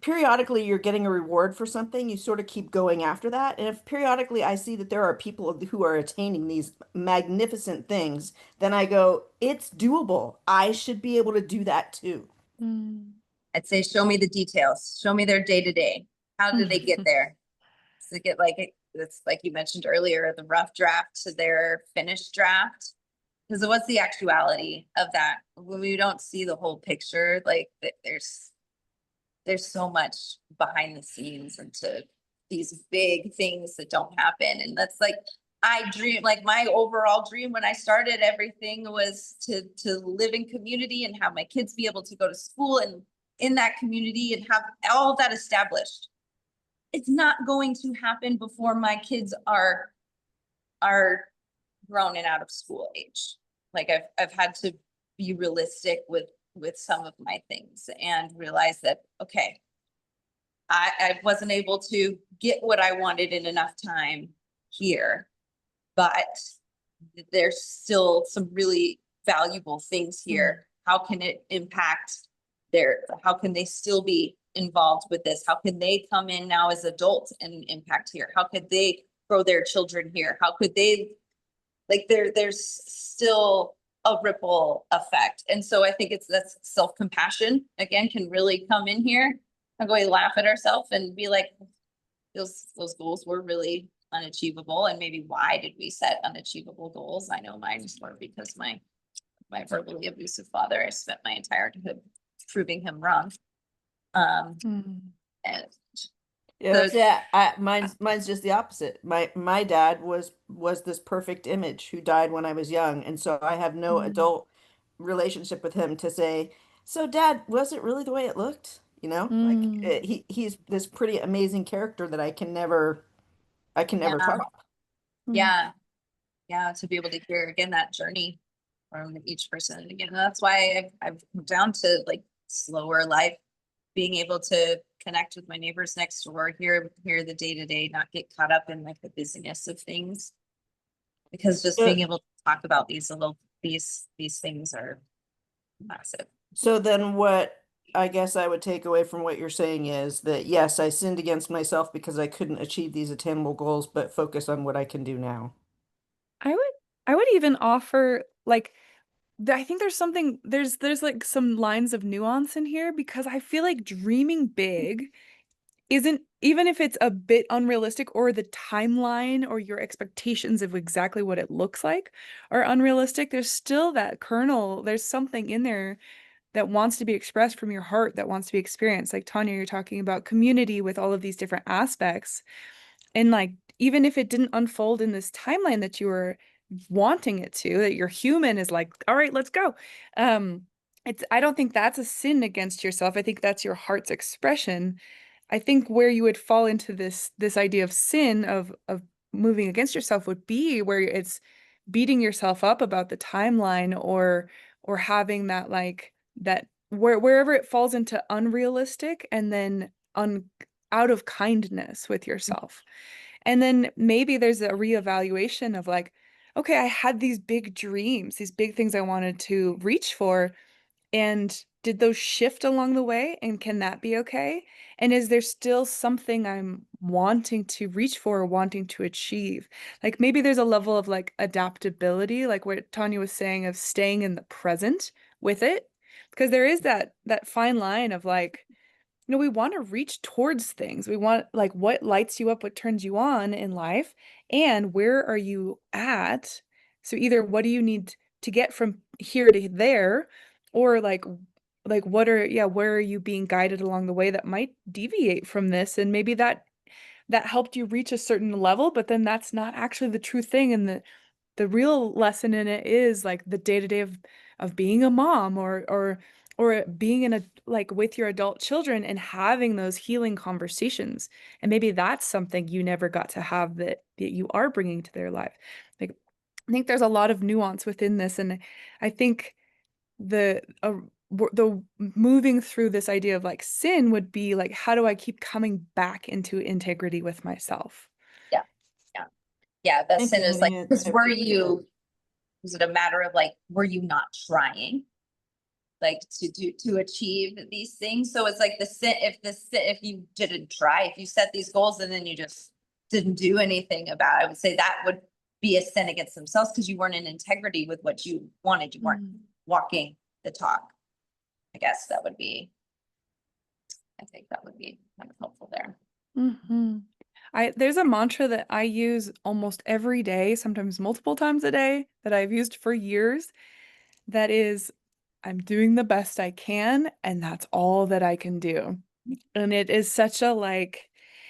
periodically you're getting a reward for something, you sort of keep going after that. And if periodically I see that there are people who are attaining these magnificent things, then I go, it's doable. I should be able to do that too. Mm. I'd say, show me the details. Show me their day to day. How did they get there? To get it's like you mentioned earlier, the rough draft to their finished draft. Because what's the actuality of that? When we don't see the whole picture, like there's so much behind the scenes into these big things that don't happen. And that's like, I dream, like my overall dream when I started everything was to live in community and have my kids be able to go to school and in that community and have all of that established. It's not going to happen before my kids are grown and out of school age. Like I've had to be realistic with some of my things and realize that, okay, I wasn't able to get what I wanted in enough time here, but there's still some really valuable things here. How can it impact how can they still be involved with this? How can they come in now as adults and impact here? How could they grow their children here? How could they, like there's still a ripple effect. And so I think that's self-compassion again, can really come in here. I'm going to laugh at ourselves and be like, those goals were really unachievable. And maybe why did we set unachievable goals? I know mine were because my verbally abusive father, I spent my entire childhood proving him wrong. Mm. And Yeah, so mine's just the opposite. My dad was this perfect image who died when I was young, and so I have no Mm. adult relationship with him to say, so Dad, was it really the way it looked? You know, like Mm. he's this pretty amazing character that I can never yeah, top. Mm. yeah, yeah, to be able to hear again that journey from each person. And again, that's why I've come down to like slower life, being able to connect with my neighbors next door, hear the day to day, not get caught up in like the busyness of things. Because just So, being able to talk about these things are massive. so then what I guess I would take away from what you're saying is that yes, I sinned against myself because I couldn't achieve these attainable goals, but focus on what I can do now. I would I would even offer like I think there's like some lines of nuance in here because I feel like dreaming big isn't, even if it's a bit unrealistic or the timeline or your expectations of exactly what it looks like are unrealistic, there's still that kernel, there's something in there that wants to be expressed from your heart, that wants to be experienced. Like Tonya, you're talking about community with all of these different aspects. And like, even if it didn't unfold in this timeline that you were wanting it to, that your human is like, all right, let's go. I don't think that's a sin against yourself. I think that's your heart's expression. I think where you would fall into this idea of sin of moving against yourself would be where it's beating yourself up about the timeline or having that like that wherever it falls into unrealistic and then out of kindness with yourself. And then maybe there's a reevaluation of like, okay, I had these big dreams, these big things I wanted to reach for. And did those shift along the way? And can that be okay? And is there still something I'm wanting to reach for or wanting to achieve? Like maybe there's a level of like adaptability, like what Tonya was saying, of staying in the present with it. Because there is that fine line of like, we want to reach towards things. We want like what lights you up, what turns you on in life, and where are you at? So either what do you need to get from here to there, or like what are where are you being guided along the way that might deviate from this, and maybe that helped you reach a certain level, but then that's not actually the true thing, and the real lesson in it is like the day-to-day of being a mom or being in a like with your adult children and having those healing conversations. And maybe that's something you never got to have that you are bringing to their life. Like I think there's a lot of nuance within this, and I think the moving through this idea of like sin would be like, how do I keep coming back into integrity with myself? Yeah. Yeah. Yeah. The Thank you, sin is like, honey. because I were appreciate that. you, was it a matter of like, were you not trying? Like to achieve these things? So it's like if you didn't try, if you set these goals and then you just didn't do anything about it, I would say that would be a sin against themselves because you weren't in integrity with what you wanted. You weren't walking the talk. I guess that would be, I think that would be kind of helpful there. Mm-hmm. There's a mantra that I use almost every day, sometimes multiple times a day, that I've used for years. That is, I'm doing the best I can, and that's all that I can do. And it is such a like,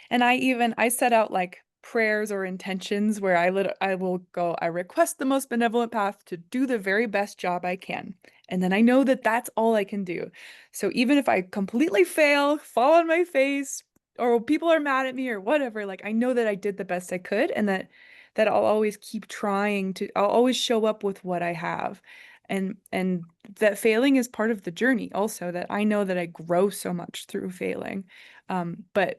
and I set out like prayers or intentions where I will go, I request the most benevolent path to do the very best job I can. And then I know that that's all I can do. So even if I completely fail, fall on my face, or people are mad at me or whatever, like I know that I did the best I could, and that I'll always keep trying to, I'll always show up with what I have. And that failing is part of the journey also, that I know that I grow so much through failing. But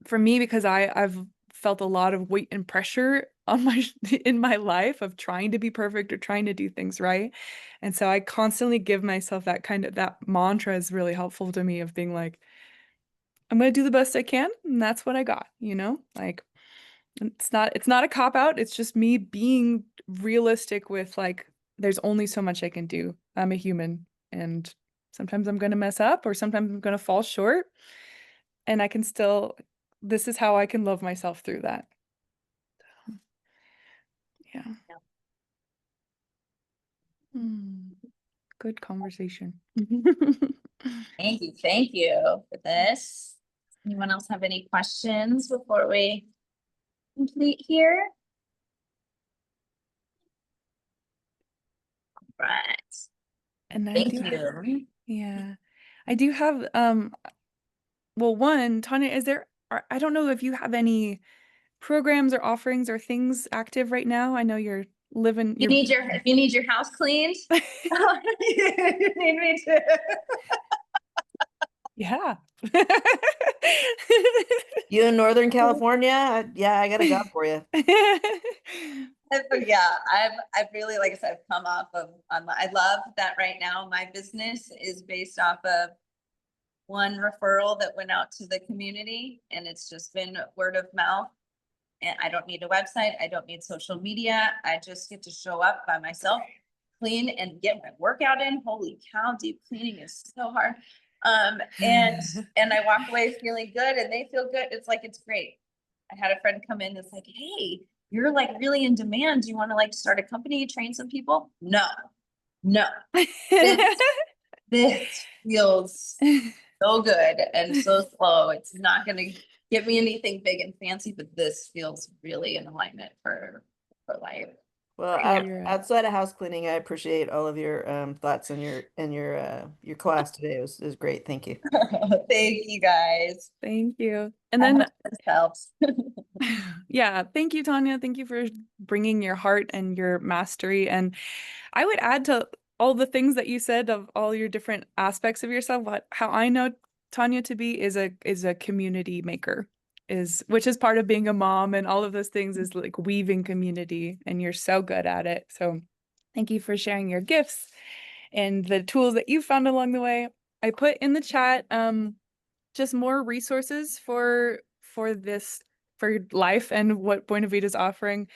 for me, because I've felt a lot of weight and pressure on my in my life of trying to be perfect or trying to do things right. And so I constantly give myself that mantra is really helpful to me, of being like, I'm gonna do the best I can, and that's what I got, Like it's not a cop out. It's just me being realistic with like, there's only so much I can do. I'm a human, and sometimes I'm gonna mess up, or sometimes I'm gonna fall short, and this is how I can love myself through that. Yeah. Hmm. Good conversation. Thank you for this. Anyone else have any questions before we complete here? Right. And I Thank do you. yeah. I do have well, one, Tonya, I don't know if you have any programs or offerings or things active right now. I know you're living You need if you need your house cleaned. You need me to. Yeah. You in Northern California? Yeah, I got a job for you. Yeah, I've really, like I said, I've come off of online. I love that right now my business is based off of one referral that went out to the community, and it's just been word of mouth. And I don't need a website. I don't need social media. I just get to show up by myself, clean, and get my workout in. Holy cow, deep cleaning is so hard. And I walk away feeling good, and they feel good. It's like, it's great. I had a friend come in that's like, hey, you're like really in demand. Do you want to like start a company, train some people? No. This feels so good and so slow. It's not going to give me anything big and fancy, but this feels really in alignment for life. Well, outside of house cleaning, I appreciate all of your thoughts and your class today. It was great. Thank you. Thank you guys. Thank you. And I then hope this helps. yeah, thank you, Tonya. Thank you for bringing your heart and your mastery. And I would add to all the things that you said of all your different aspects of yourself, how I know Tonya to be is a community maker, which is part of being a mom, and all of those things is like weaving community, and you're so good at it. So thank you for sharing your gifts and the tools that you found along the way. I put in the chat just more resources for this, for life and what Buena Vita is offering.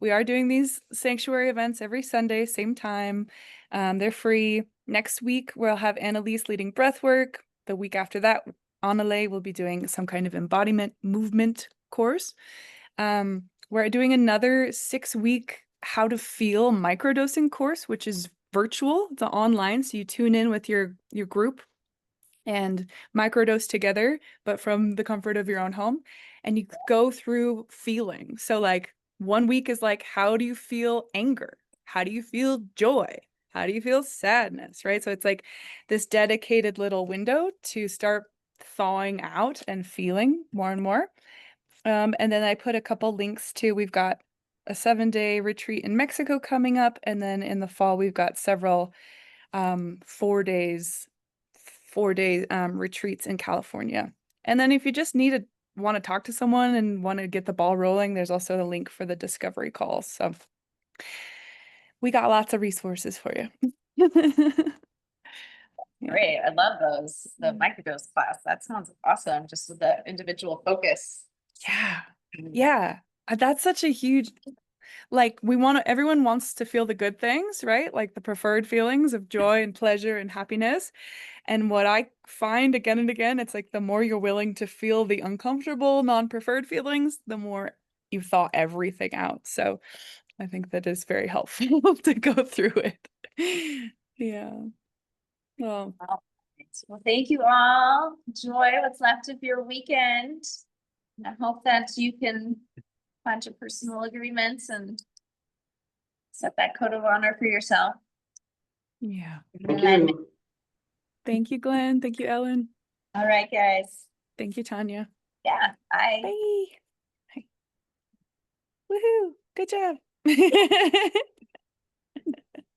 We are doing these sanctuary events every Sunday, same time. They're free. Next week, we'll have Annalise leading breath work. The week after that, Anale will be doing some kind of embodiment movement course. We're doing another 6-week how to feel microdosing course, which is virtual. It's online, so you tune in with your group and microdose together, but from the comfort of your own home. And you go through feeling. So like 1 week is like, how do you feel anger? How do you feel joy? How do you feel sadness, right? So it's like this dedicated little window to start thawing out and feeling more and more. And then I put a couple links to, we've got a 7-day retreat in Mexico coming up. And then in the fall, we've got several 4-day retreats in California. And then if you just want to talk to someone and want to get the ball rolling, there's also the link for the discovery calls. So we got lots of resources for you. Yeah. Great. I love those. The microdose class. That sounds awesome. Just with the individual focus. Yeah. Yeah. That's such a huge, like, everyone wants to feel the good things, right? Like the preferred feelings of joy and pleasure and happiness. And what I find again and again, it's like the more you're willing to feel the uncomfortable, non-preferred feelings, the more you thaw everything out. So I think that is very helpful to go through it. Yeah. Well, Well, thank you all. Enjoy what's left of your weekend. And I hope that you can find your personal agreements and set that code of honor for yourself. yeah. Thank And you. Thank you, Glenn. Thank you, Ellen. all right, guys. Thank you, Tonya. Yeah, bye. Bye. Woohoo. Good job.